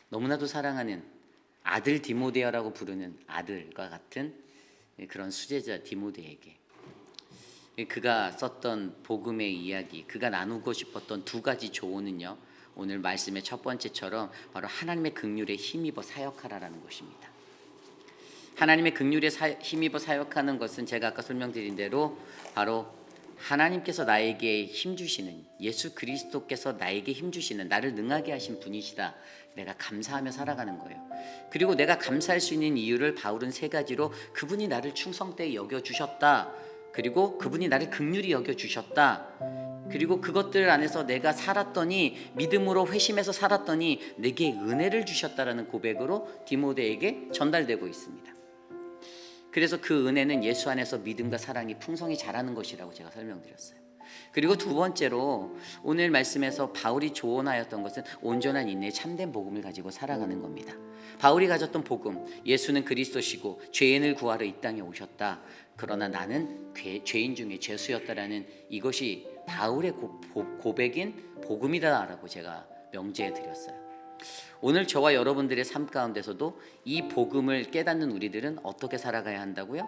너무나도 사랑하는 아들 디모데라고 부르는 아들과 같은 그런 수제자 디모데에게 그가 썼던 복음의 이야기, 그가 나누고 싶었던 두 가지 조언은요, 오늘 말씀의 첫 번째처럼 바로 하나님의 긍휼에 힘입어 사역하라라는 것입니다. 하나님의 긍휼에 힘입어 사역하는 것은 제가 아까 설명드린 대로 바로 하나님께서 나에게 힘주시는, 예수 그리스도께서 나에게 힘주시는, 나를 능하게 하신 분이시다, 내가 감사하며 살아가는 거예요. 그리고 내가 감사할 수 있는 이유를 바울은 세 가지로, 그분이 나를 충성되게 여겨주셨다, 그리고 그분이 나를 긍휼히 여겨주셨다, 그리고 그것들 안에서 내가 살았더니, 믿음으로 회심해서 살았더니 내게 은혜를 주셨다라는 고백으로 디모데에게 전달되고 있습니다. 그래서 그 은혜는 예수 안에서 믿음과 사랑이 풍성히 자라는 것이라고 제가 설명드렸어요. 그리고 두 번째로 오늘 말씀에서 바울이 조언하였던 것은 온전한 인내의 참된 복음을 가지고 살아가는 겁니다. 바울이 가졌던 복음, 예수는 그리스도시고 죄인을 구하러 이 땅에 오셨다, 그러나 나는 죄인 중에 죄수였다라는 이것이 바울의 고백인 복음이다라고 제가 명제해 드렸어요. 오늘 저와 여러분들의 삶 가운데서도 이 복음을 깨닫는 우리들은 어떻게 살아가야 한다고요?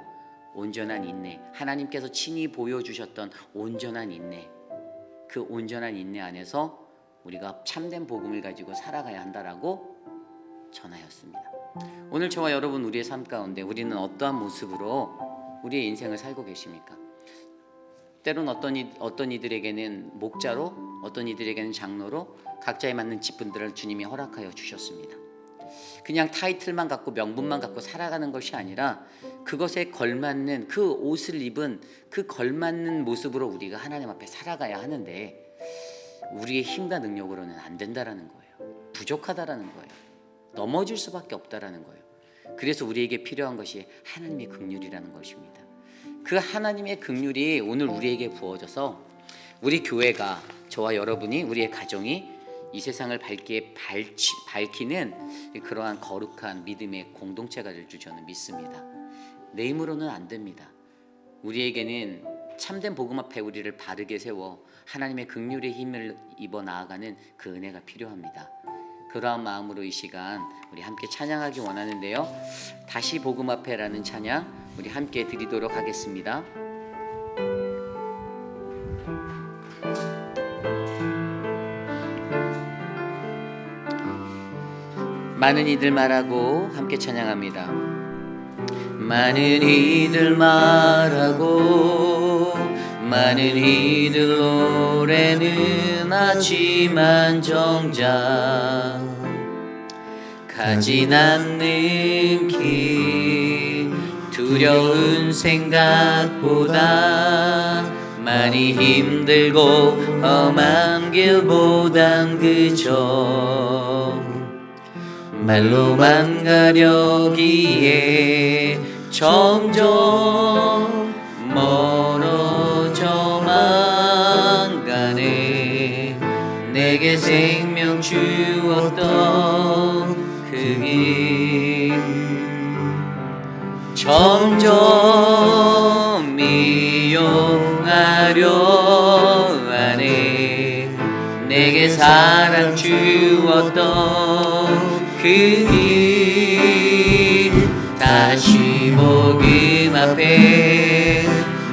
온전한 인내, 하나님께서 친히 보여주셨던 온전한 인내, 그 온전한 인내 안에서 우리가 참된 복음을 가지고 살아가야 한다라고 전하였습니다. 오늘 저와 여러분 우리의 삶 가운데 우리는 어떠한 모습으로 우리의 인생을 살고 계십니까? 때론 어떤 이들에게는 목자로, 어떤 이들에게는 장로로 각자에 맞는 직분들을 주님이 허락하여 주셨습니다. 그냥 타이틀만 갖고 명분만 갖고 살아가는 것이 아니라 그것에 걸맞는 그 옷을 입은 그 걸맞는 모습으로 우리가 하나님 앞에 살아가야 하는데 우리의 힘과 능력으로는 안 된다라는 거예요. 부족하다라는 거예요. 넘어질 수밖에 없다라는 거예요. 그래서 우리에게 필요한 것이 하나님의 긍휼이라는 것입니다. 그 하나님의 긍휼이 오늘 우리에게 부어져서 우리 교회가, 저와 여러분이, 우리의 가정이 이 세상을 밝히는 그러한 거룩한 믿음의 공동체가 될 줄 저는 믿습니다. 내 힘으로는 안 됩니다. 우리에게는 참된 복음 앞에 우리를 바르게 세워 하나님의 긍휼의 힘을 입어 나아가는 그 은혜가 필요합니다. 그러한 마음으로 이 시간 우리 함께 찬양하기 원하는데요. 다시 복음 앞에라는 찬양 우리 함께 드리도록 하겠습니다. 많은 이들 말하고 함께 찬양합니다. 많은 이들 말하고 많은 이들 노래는 하지만 정작 가진 않는 길 두려운 생각보다 많이 힘들고 험한 길보단 그저 말로만 가려기에 점점 멀어져만 가네. 내게 생명 주었던 그 길 점점 미용하려 하네. 내게 사랑 주었던 그 길 다시 복음 앞에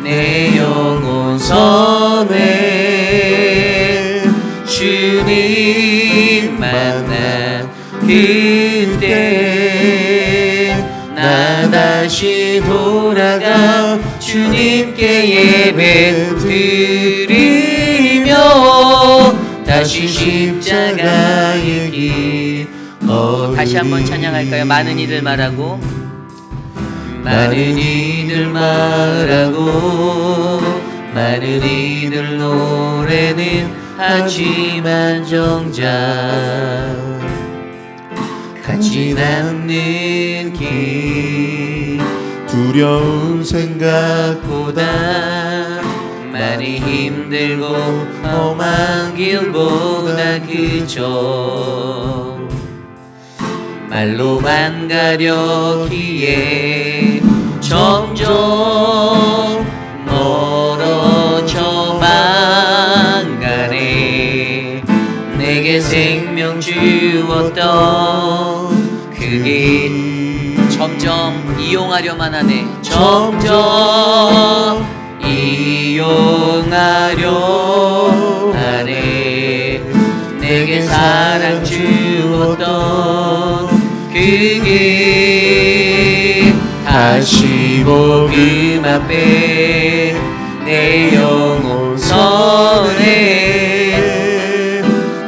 내 영혼 선해. 주님 만난 그때 나 다시 돌아가 주님께 예배 드리며 다시 십자가의 길. 다시 한번 찬양할까요? 많은 이들 말하고 많은 이들 말하고 많은 이들 노래는 하지만 정작 가진 않는 길 두려운 생각보다 많이 힘들고 험한 길보다 그저 말로만 가려기에 점점 멀어져만 가네. 내게 생명 주었던 그 길 점점 이용하려만 하네. 점점 이용하려 하네. 내게 사랑 주었던 그 길 다시 복음 앞에 내 영혼 선해.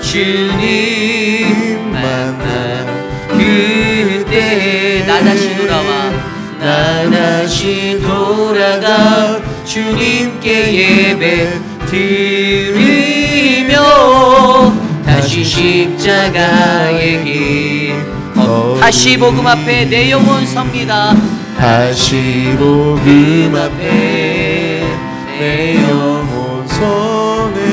주님 만난 그때 나 다시 돌아가 주님께 예배 드리며 다시 십자가의 길 다시 복음 앞에 내 영혼 섭니다. 다시 복음 앞에 내 영혼 선해.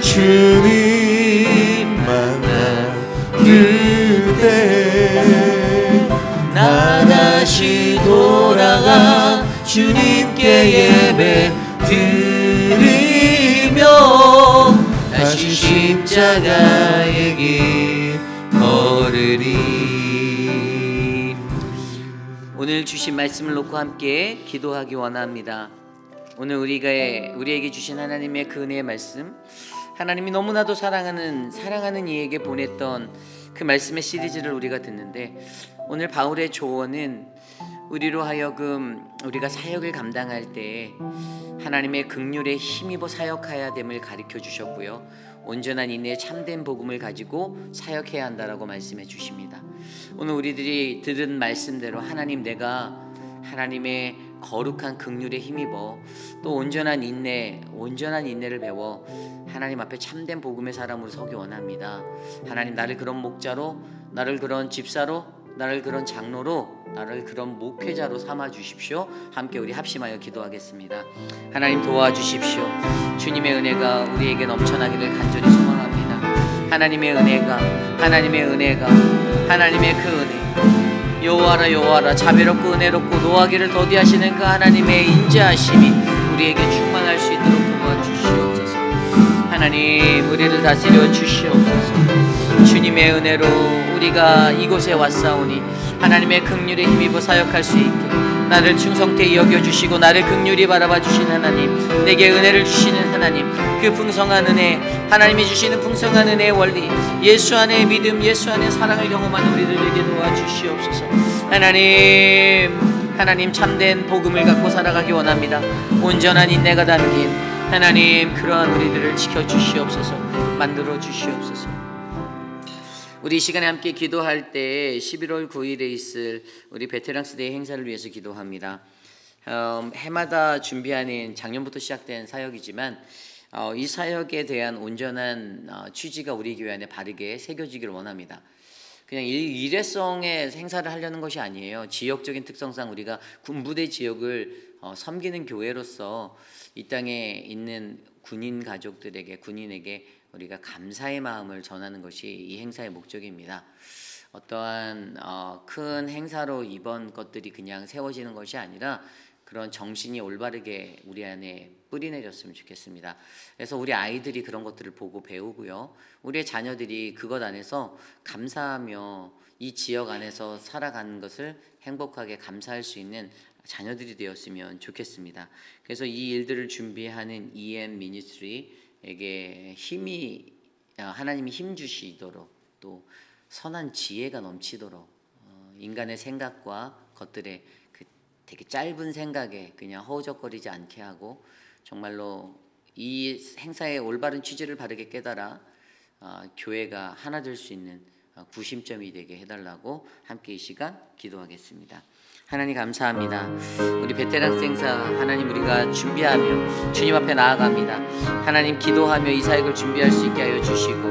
주님 만난 그때 나 다시 돌아가 주님께 예배 드리며 다시 십자가의 길 걸으리. 오늘 주신 말씀을 놓고 함께 기도하기 원합니다. 오늘 우리에게 주신 하나님의 그 은혜의 말씀 하나님이 너무나도 사랑하는 이에게 보냈던 그 말씀의 시리즈를 우리가 듣는데, 오늘 바울의 조언은 우리로 하여금 우리가 사역을 감당할 때 하나님의 긍휼에 힘입어 사역해야 됨을 가르쳐 주셨고요, 온전한 인내의 참된 복음을 가지고 사역해야 한다라고 말씀해 주십니다. 오늘 우리들이 들은 말씀대로 내가 하나님의 거룩한 긍휼에 힘입어 또 온전한 인내를 배워 하나님 앞에 참된 복음의 사람으로 서기 원합니다. 하나님, 나를 그런 목자로, 나를 그런 집사로, 나를 그런 장로로, 나를 그런 목회자로 삼아 주십시오. 함께 우리 합심하여 기도하겠습니다. 하나님, 도와주십시오. 주님의 은혜가 우리에게 넘쳐나기를 간절히 소망합니다. 하나님의 그 은혜, 여호와라 자비롭고 은혜롭고 노하기를 더디하시는 그 하나님의 인자하심이 우리에게 충만할 수 있도록 도와주시옵소서. 하나님, 우리를 다스려 주시옵소서. 주님의 은혜로 우리가 이곳에 왔사오니 하나님의 긍휼에 힘입어 사역할 수 있게 나를 충성되이 여겨주시고 나를 긍휼히 바라봐 주신 하나님, 내게 은혜를 주시는 하나님, 그 풍성한 은혜, 하나님이 주시는 풍성한 은혜의 원리, 예수 안의 믿음, 예수 안의 사랑을 경험하는 우리들에게 도와주시옵소서. 하나님 참된 복음을 갖고 살아가기 원합니다. 온전한 인내가 담긴 하나님, 그러한 우리들을 지켜주시옵소서. 만들어 주시옵소서. 우리 이 시간에 함께 기도할 때 11월 9일에 있을 우리 베테랑스 데이 행사를 위해서 기도합니다. 해마다 준비하는 작년부터 시작된 사역이지만 이 사역에 대한 온전한 취지가 우리 교회 안에 바르게 새겨지기를 원합니다. 그냥 일회성의 행사를 하려는 것이 아니에요. 지역적인 특성상 우리가 군부대 지역을 섬기는 교회로서 이 땅에 있는 군인에게 우리가 감사의 마음을 전하는 것이 이 행사의 목적입니다. 어떠한 큰 행사로 이번 것들이 그냥 세워지는 것이 아니라 그런 정신이 올바르게 우리 안에 뿌리내렸으면 좋겠습니다. 그래서 우리 아이들이 그런 것들을 보고 배우고요, 우리의 자녀들이 그것 안에서 감사하며 이 지역 안에서 살아가는 것을 행복하게 감사할 수 있는 자녀들이 되었으면 좋겠습니다. 그래서 이 일들을 준비하는 EM 미니스트리에게 하나님이 힘 주시도록, 또 선한 지혜가 넘치도록, 인간의 생각과 것들의 그 되게 짧은 생각에 그냥 허우적거리지 않게 하고, 정말로 이 행사의 올바른 취지를 바르게 깨달아 교회가 하나 될 수 있는 구심점이 되게 해달라고 함께 이 시간 기도하겠습니다. 하나님, 감사합니다. 우리 베테랑스 행사 하나님, 우리가 준비하며 주님 앞에 나아갑니다. 하나님, 기도하며 이 사역을 준비할 수 있게 하여 주시고,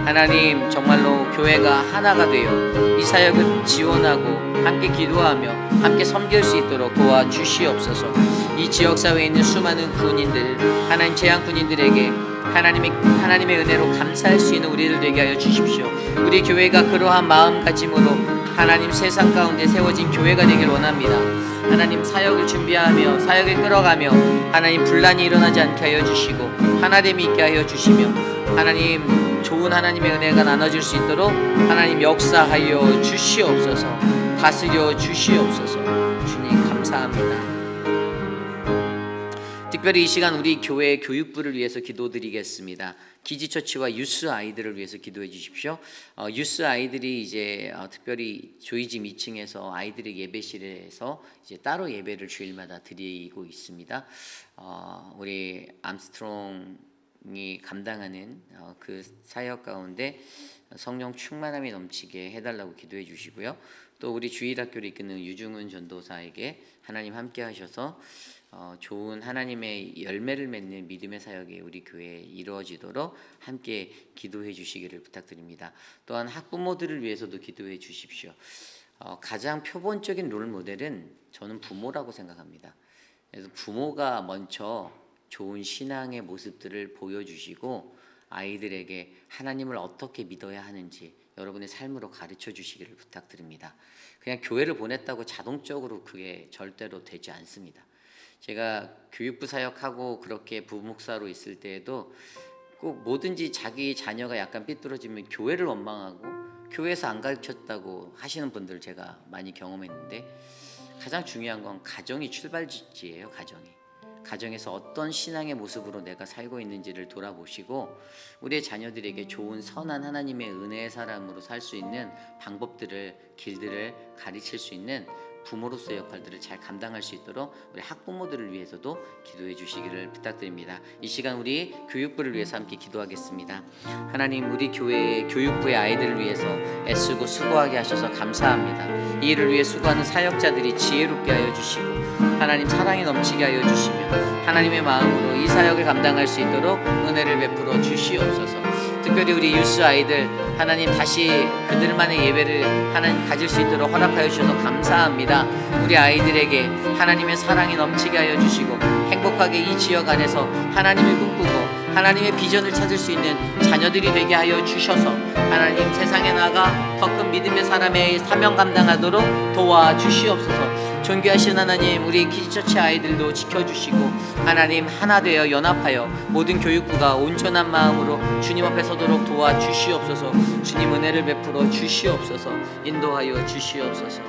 하나님, 정말로 교회가 하나가 되어 이 사역을 지원하고 함께 기도하며 함께 섬길 수 있도록 도와주시옵소서. 이 지역사회에 있는 수많은 군인들, 하나님 재향 군인들에게 하나님의 은혜로 감사할 수 있는 우리들 되게 하여 주십시오. 우리 교회가 그러한 마음가짐으로 하나님 세상 가운데 세워진 교회가 되길 원합니다. 하나님, 사역을 준비하며 사역을 끌어가며 하나님 분란이 일어나지 않게 하여 주시고 하나됨이 있게 하여 주시며, 하나님 좋은 하나님의 은혜가 나눠질 수 있도록 하나님 역사하여 주시옵소서. 다스려 주시옵소서. 주님, 감사합니다. 특별히 이 시간 우리 교회 교육부를 위해서 기도드리겠습니다. 기지처치와 유스 아이들을 위해서 기도해 주십시오. 유스 아이들이 이제 특별히 조이짐 2층에서 아이들의 예배실에서 이제 따로 예배를 주일마다 드리고 있습니다. 우리 암스트롱이 감당하는 그 사역 가운데 성령 충만함이 넘치게 해달라고 기도해 주시고요. 또 우리 주일학교를 이끄는 유중은 전도사에게 하나님 함께 하셔서 좋은 하나님의 열매를 맺는 믿음의 사역이 우리 교회에 이루어지도록 함께 기도해 주시기를 부탁드립니다. 또한 학부모들을 위해서도 기도해 주십시오. 가장 표본적인 롤 모델은 저는 부모라고 생각합니다. 그래서 부모가 먼저 좋은 신앙의 모습들을 보여주시고 아이들에게 하나님을 어떻게 믿어야 하는지 여러분의 삶으로 가르쳐 주시기를 부탁드립니다. 그냥 교회를 보냈다고 자동적으로 그게 절대로 되지 않습니다. 제가 교육부 사역하고 그렇게 부목사로 있을 때에도 꼭 뭐든지 자기 자녀가 약간 삐뚤어지면 교회를 원망하고 교회에서 안 가르쳤다고 하시는 분들 제가 많이 경험했는데, 가장 중요한 건 가정이 출발지예요. 가정에서 어떤 신앙의 모습으로 내가 살고 있는지를 돌아보시고 우리의 자녀들에게 좋은 선한 하나님의 은혜의 사람으로 살 수 있는 방법들을 길들을 가르칠 수 있는 부모로서의 역할들을 잘 감당할 수 있도록 우리 학부모들을 위해서도 기도해 주시기를 부탁드립니다. 이 시간 우리 교육부를 위해서 함께 기도하겠습니다. 하나님, 우리 교회의 교육부의 아이들을 위해서 애쓰고 수고하게 하셔서 감사합니다. 이 일을 위해 수고하는 사역자들이 지혜롭게 하여 주시고 하나님 사랑이 넘치게 하여 주시며 하나님의 마음으로 이 사역을 감당할 수 있도록 은혜를 베풀어 주시옵소서. 특별히 우리 유스 아이들 하나님 다시 그들만의 예배를 하나님 가질 수 있도록 허락하여 주셔서 감사합니다. 우리 아이들에게 하나님의 사랑이 넘치게 하여 주시고 행복하게 이 지역 안에서 하나님을 꿈꾸고 하나님의 비전을 찾을 수 있는 자녀들이 되게 하여 주셔서 하나님 세상에 나가 더 큰 믿음의 사람의 사명 감당하도록 도와주시옵소서. 존귀하신 하나님, 우리 키즈처치 아이들도 지켜주시고 하나님 하나 되어 연합하여 모든 교육부가 온전한 마음으로 주님 앞에 서도록 도와주시옵소서. 주님 은혜를 베풀어 주시옵소서. 인도하여 주시옵소서.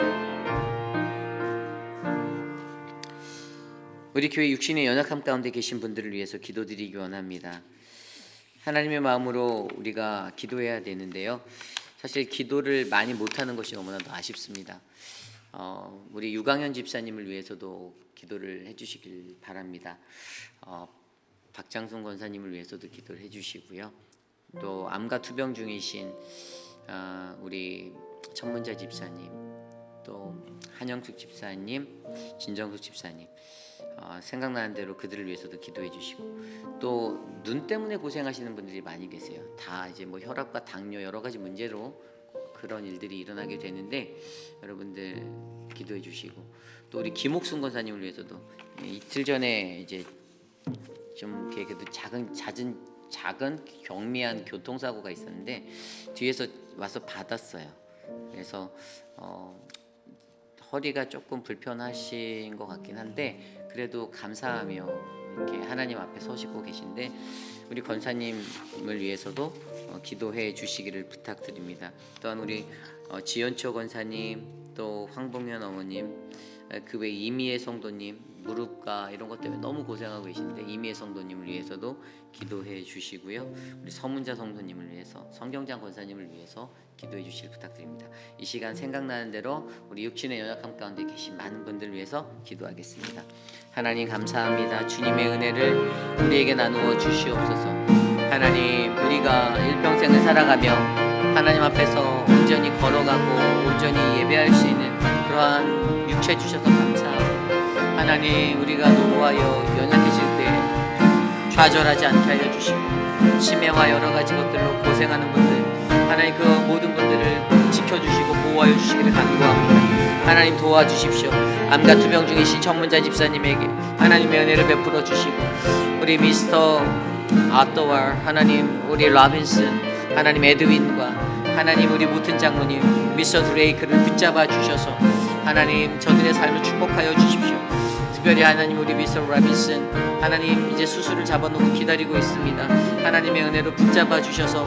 우리 교회 육신의 연약함 가운데 계신 분들을 위해서 기도드리기 원합니다. 하나님의 마음으로 우리가 기도해야 되는데요, 사실 기도를 많이 못하는 것이 너무나도 아쉽습니다. 우리 유강현 집사님을 위해서도 기도를 해주시길 바랍니다. 박장순 권사님을 위해서도 기도를 해주시고요. 또 암과 투병 중이신 우리 천문자 집사님, 또 한영숙 집사님, 진정숙 집사님, 생각나는 대로 그들을 위해서도 기도해 주시고, 또 눈 때문에 고생하시는 분들이 많이 계세요. 다 이제 뭐 혈압과 당뇨 여러 가지 문제로 그런 일들이 일어나게 되는데 여러분들 기도해 주시고, 또 우리 김옥순 권사님을 위해서도 이틀 전에 이제 좀 그래도 작은 경미한 교통사고가 있었는데 뒤에서 와서 받았어요. 그래서 허리가 조금 불편하신 것 같긴 한데 그래도 감사하며 이렇게 하나님 앞에 서시고 계신데 우리 권사님을 위해서도 기도해 주시기를 부탁드립니다. 또한 우리 지연초 권사님, 또 황봉현 어머님, 그 외 이미애 성도님 무릎과 이런 것 때문에 너무 고생하고 계신데 이미애 성도님을 위해서도 기도해 주시고요. 우리 서문자 성도님을 위해서, 성경장 권사님을 위해서 기도해 주시길 부탁드립니다. 이 시간 생각나는 대로 우리 육신의 연약함 가운데 계신 많은 분들 위해서 기도하겠습니다. 하나님 감사합니다. 주님의 은혜를 우리에게 나누어 주시옵소서. 하나님, 우리가 일평생을 살아가며 하나님 앞에서 온전히 걸어가고 온전히 예배할 수 있는 그러한 육체 주셔서 감사하고, 하나님 우리가 노고하여 연약해질 때 좌절하지 않게 하여 주시고 치매와 여러 가지 것들로 고생하는 분들, 하나님 그 모든 분들을 지켜주시고 보호하여 주시기를 간구합니다. 하나님 도와주십시오. 암과 투병 중이신 천문자 집사님에게 하나님의 은혜를 베풀어 주시고, 우리 미스터 아또와 하나님 우리 라빈슨, 하나님 에드윈과 하나님 우리 모튼 장로님 미스터 드레이크를 붙잡아 주셔서 하나님 저들의 삶을 축복하여 주십시오. 특별히 하나님 우리 미스터 라빈슨, 하나님 이제 수술을 잡아놓고 기다리고 있습니다. 하나님의 은혜로 붙잡아 주셔서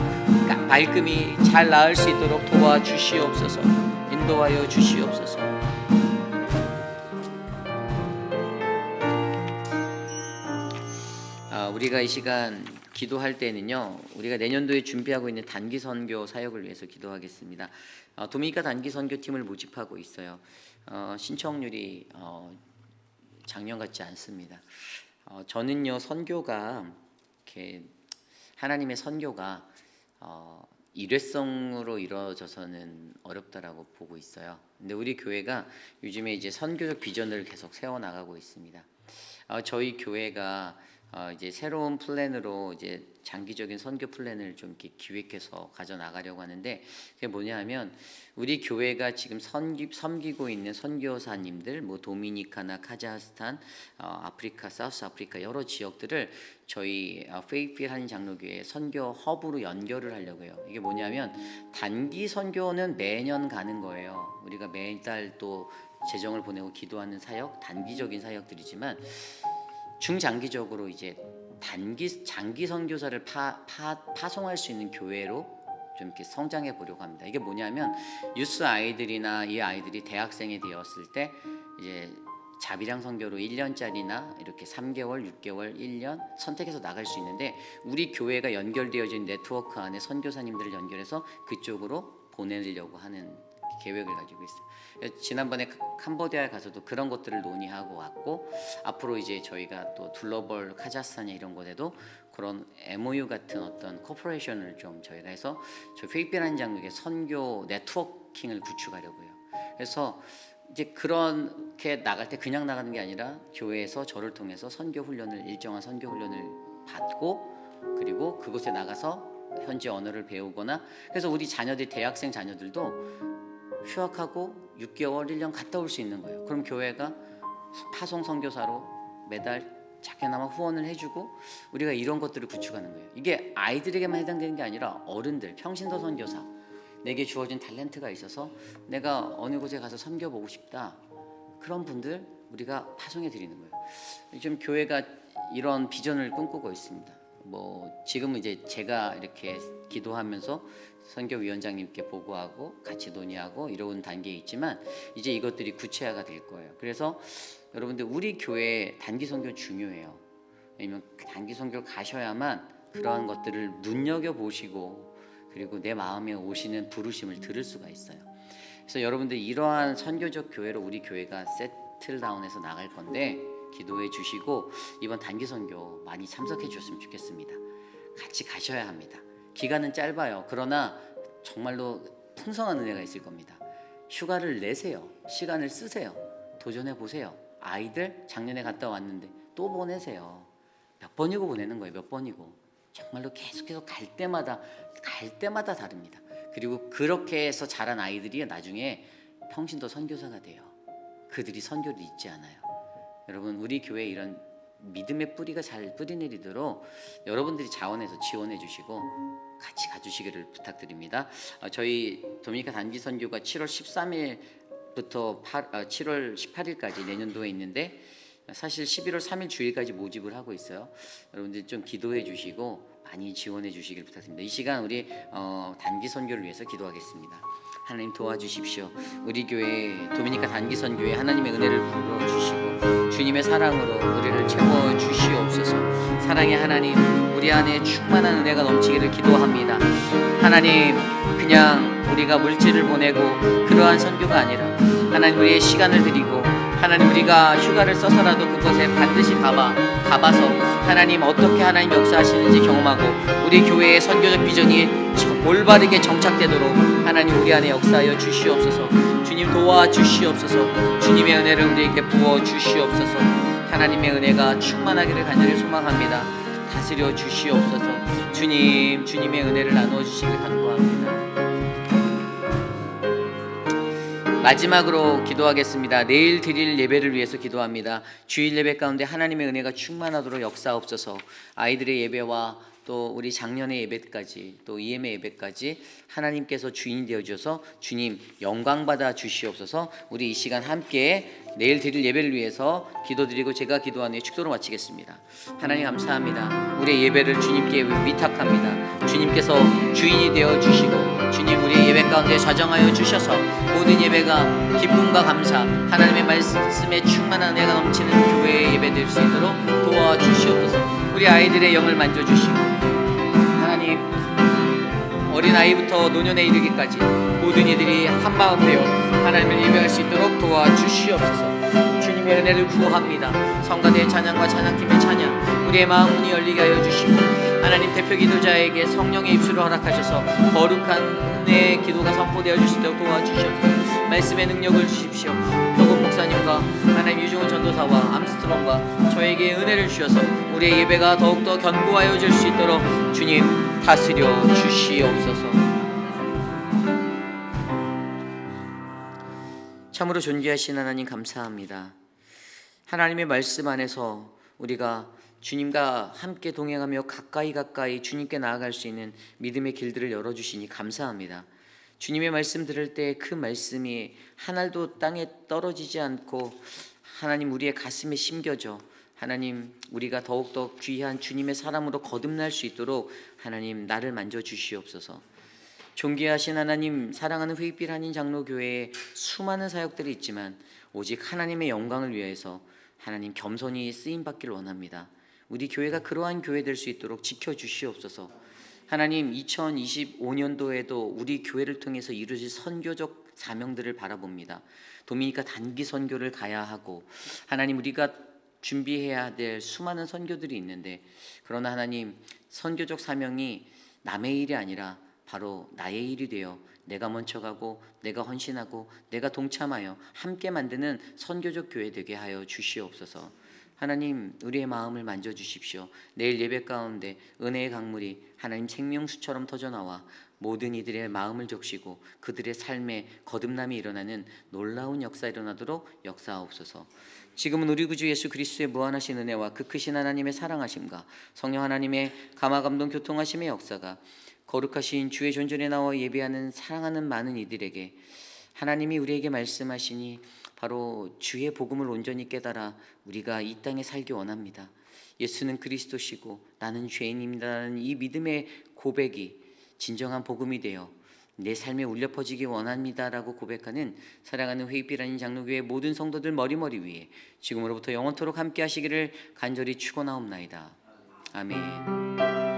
말끔히 잘 나을 수 있도록 도와주시옵소서. 인도하여 주시옵소서. 우리가 이 시간 기도할 때는요, 우리가 내년도에 준비하고 있는 단기 선교 사역을 위해서 기도하겠습니다. 도미니카 단기 선교팀을 모집하고 있어요. 신청률이 작년 같지 않습니다. 저는요, 선교가 이렇게 하나님의 선교가 일회성으로 이루어져서는 어렵다라고 보고 있어요. 근데 우리 교회가 요즘에 이제 선교적 비전을 계속 세워 나가고 있습니다. 저희 교회가 이제 새로운 플랜으로 이제 장기적인 선교 플랜을 좀 이렇게 기획해서 가져 나가려고 하는데, 그게 뭐냐하면 우리 교회가 지금 섬기고 있는 선교사님들, 뭐 도미니카나 카자흐스탄, 아프리카, 사우스 아프리카 여러 지역들을 저희 페이필 한인 장로교회 선교 허브로 연결을 하려고 해요. 이게 뭐냐면 단기 선교는 매년 가는 거예요. 우리가 매달 또 재정을 보내고 기도하는 사역, 단기적인 사역들이지만 중장기적으로 이제 장기 선교사를 파송할 수 있는 교회로 좀 이렇게 성장해 보려고 합니다. 이게 뭐냐면 유스 아이들이나 이 아이들이 대학생이 되었을 때 이제 자비랑 선교로 1년짜리나 이렇게 3개월, 6개월, 1년 선택해서 나갈 수 있는데 우리 교회가 연결되어진 네트워크 안에 선교사님들을 연결해서 그쪽으로 보내려고 하는 계획을 가지고 있어요. 지난번에 캄보디아에 가서도 그런 것들을 논의하고 왔고 앞으로 이제 저희가 또 둘러볼 카자흐스탄이나 이런 곳에도 그런 MOU 같은 어떤 코퍼레이션을 좀 저희가 해서 저희 페이피라는 장벽에 선교 네트워킹을 구축하려고요. 그래서 이제 그렇게 나갈 때 그냥 나가는 게 아니라 교회에서 저를 통해서 선교 훈련을 일정한 선교 훈련을 받고 그리고 그곳에 나가서 현지 언어를 배우거나 그래서 우리 자녀들 대학생 자녀들도 휴학하고 6개월 1년 갔다 올 수 있는 거예요. 그럼 교회가 파송 선교사로 매달 작게나마 후원을 해주고 우리가 이런 것들을 구축하는 거예요. 이게 아이들에게만 해당되는 게 아니라 어른들 평신도 선교사 내게 주어진 탤런트가 있어서 내가 어느 곳에 가서 섬겨보고 싶다 그런 분들 우리가 파송해 드리는 거예요. 좀 교회가 이런 비전을 꿈꾸고 있습니다. 뭐 지금은 이제 제가 이렇게 기도하면서 선교위원장님께 보고하고 같이 논의하고 이런 단계에 있지만 이제 이것들이 구체화가 될 거예요. 그래서 여러분들 우리 교회 단기 선교 중요해요. 왜냐면 단기 선교를 가셔야만 그러한 것들을 눈여겨 보시고 그리고 내 마음에 오시는 부르심을 들을 수가 있어요. 그래서 여러분들 이러한 선교적 교회로 우리 교회가 세틀다운해서 나갈 건데 기도해 주시고 이번 단기 선교 많이 참석해 주셨으면 좋겠습니다. 같이 가셔야 합니다. 기간은 짧아요. 그러나 정말로 풍성한 은혜가 있을 겁니다. 휴가를 내세요. 시간을 쓰세요. 도전해 보세요. 아이들 작년에 갔다 왔는데 또 보내세요. 몇 번이고 보내는 거예요. 몇 번이고. 정말로 계속해서 갈 때마다 다릅니다. 그리고 그렇게 해서 자란 아이들이 나중에 평신도 선교사가 돼요. 그들이 선교를 잊지 않아요. 여러분 우리 교회에 이런 믿음의 뿌리가 잘 뿌리내리도록 여러분들이 자원해서 지원해 주시고 같이 가주시기를 부탁드립니다. 저희 도미니카 단기 선교가 7월 13일부터 7월 18일까지 내년도에 있는데 사실 11월 3일 주일까지 모집을 하고 있어요. 여러분들 좀 기도해 주시고 많이 지원해 주시길 부탁드립니다. 이 시간 우리 단기 선교를 위해서 기도하겠습니다. 하나님 도와주십시오. 우리 교회 도미니카 단기 선교에 하나님의 은혜를 부어 주시고 주님의 사랑으로 우리를 채워 주시옵소서. 사랑의 하나님 우리 안에 충만한 은혜가 넘치기를 기도합니다. 하나님 그냥 우리가 물질을 보내고 그러한 선교가 아니라 하나님 우리의 시간을 드리고 하나님 우리가 휴가를 써서라도 그곳에 반드시 가봐서 하나님 어떻게 하나님 역사하시는지 경험하고 우리 교회의 선교적 비전이 올바르게 정착되도록 하나님 우리 안에 역사하여 주시옵소서. 주님 도와주시옵소서. 주님의 은혜를 우리에게 부어 주시옵소서. 하나님의 은혜가 충만하기를 간절히 소망합니다. 다스려 주시옵소서. 주님의 은혜를 나누어 주시길 간구합니다. 마지막으로 기도하겠습니다. 내일 드릴 예배를 위해서 기도합니다. 주일 예배 가운데 하나님의 은혜가 충만하도록 역사옵소서. 아이들의 예배와 또 우리 작년의 예배까지 또 EM의 예배까지 하나님께서 주인이 되어주셔서 주님 영광 받아 주시옵소서. 우리 이 시간 함께 내일 드릴 예배를 위해서 기도드리고 제가 기도한 후에 축도로 마치겠습니다. 하나님 감사합니다. 우리의 예배를 주님께 위탁합니다. 주님께서 주인이 되어주시고 주님 우리의 예배 가운데 좌정하여 주셔서 모든 예배가 기쁨과 감사 하나님의 말씀에 충만한 은혜가 넘치는 교회의 예배 될 수 있도록 도와주시옵소서. 우리 아이들의 영을 만져주시고 하나님 어린아이부터 노년에 이르기까지 모든 이들이 한마음 되어 하나님을 예배할 수 있도록 도와주시옵소서. 주님의 은혜를 구합니다. 성가대의 찬양과 찬양팀의 찬양 우리의 마음 문이 열리게 하여 주시고 하나님 대표 기도자에게 성령의 입술을 허락하셔서 거룩한 은혜의 기도가 선포되어 주실 수 있도록 도와주시옵소서. 말씀의 능력을 주십시오. 표곤 목사님과 하나님 유종훈 전도사와 암스트롱과 저에게 은혜를 주셔서 우리의 예배가 더욱더 견고하여질 수 있도록 주님 다스려 주시옵소서. 참으로 존귀하신 하나님 감사합니다. 하나님의 말씀 안에서 우리가 주님과 함께 동행하며 가까이 주님께 나아갈 수 있는 믿음의 길들을 열어주시니 감사합니다. 주님의 말씀 들을 때 그 말씀이 하늘도 땅에 떨어지지 않고 하나님 우리의 가슴에 심겨져 하나님 우리가 더욱더 귀한 주님의 사람으로 거듭날 수 있도록 하나님 나를 만져주시옵소서. 존귀하신 하나님, 사랑하는 회빛 한인 장로교회에 수많은 사역들이 있지만 오직 하나님의 영광을 위해서 하나님 겸손히 쓰임 받기를 원합니다. 우리 교회가 그러한 교회 될 수 있도록 지켜주시옵소서. 하나님, 2025년도에도 우리 교회를 통해서 이루어질 선교적 사명들을 바라봅니다. 도미니카 단기 선교를 가야 하고 하나님, 우리가 준비해야 될 수많은 선교들이 있는데, 그러나 하나님, 선교적 사명이 남의 일이 아니라 바로 나의 일이 되어 내가 먼저 가고 내가 헌신하고 내가 동참하여 함께 만드는 선교적 교회 되게 하여 주시옵소서. 하나님, 우리의 마음을 만져주십시오. 내일 예배 가운데 은혜의 강물이 하나님 생명수처럼 터져나와 모든 이들의 마음을 적시고 그들의 삶에 거듭남이 일어나는 놀라운 역사 일어나도록 역사하옵소서. 지금은 우리 구주 예수 그리스도의 무한하신 은혜와 그 크신 하나님의 사랑하심과 성령 하나님의 감화감동 교통하심의 역사가 거룩하신 주의 존전에 나와 예배하는 사랑하는 많은 이들에게, 하나님이 우리에게 말씀하시니 바로 주의 복음을 온전히 깨달아 우리가 이 땅에 살기 원합니다. 예수는 그리스도시고 나는 죄인입니다라는 이 믿음의 고백이 진정한 복음이 되어 내 삶에 울려 퍼지기 원합니다라고 고백하는 사랑하는 회빛 한인 장로교회 모든 성도들 머리머리 위에 지금으로부터 영원토록 함께 하시기를 간절히 축원하옵나이다. 아멘.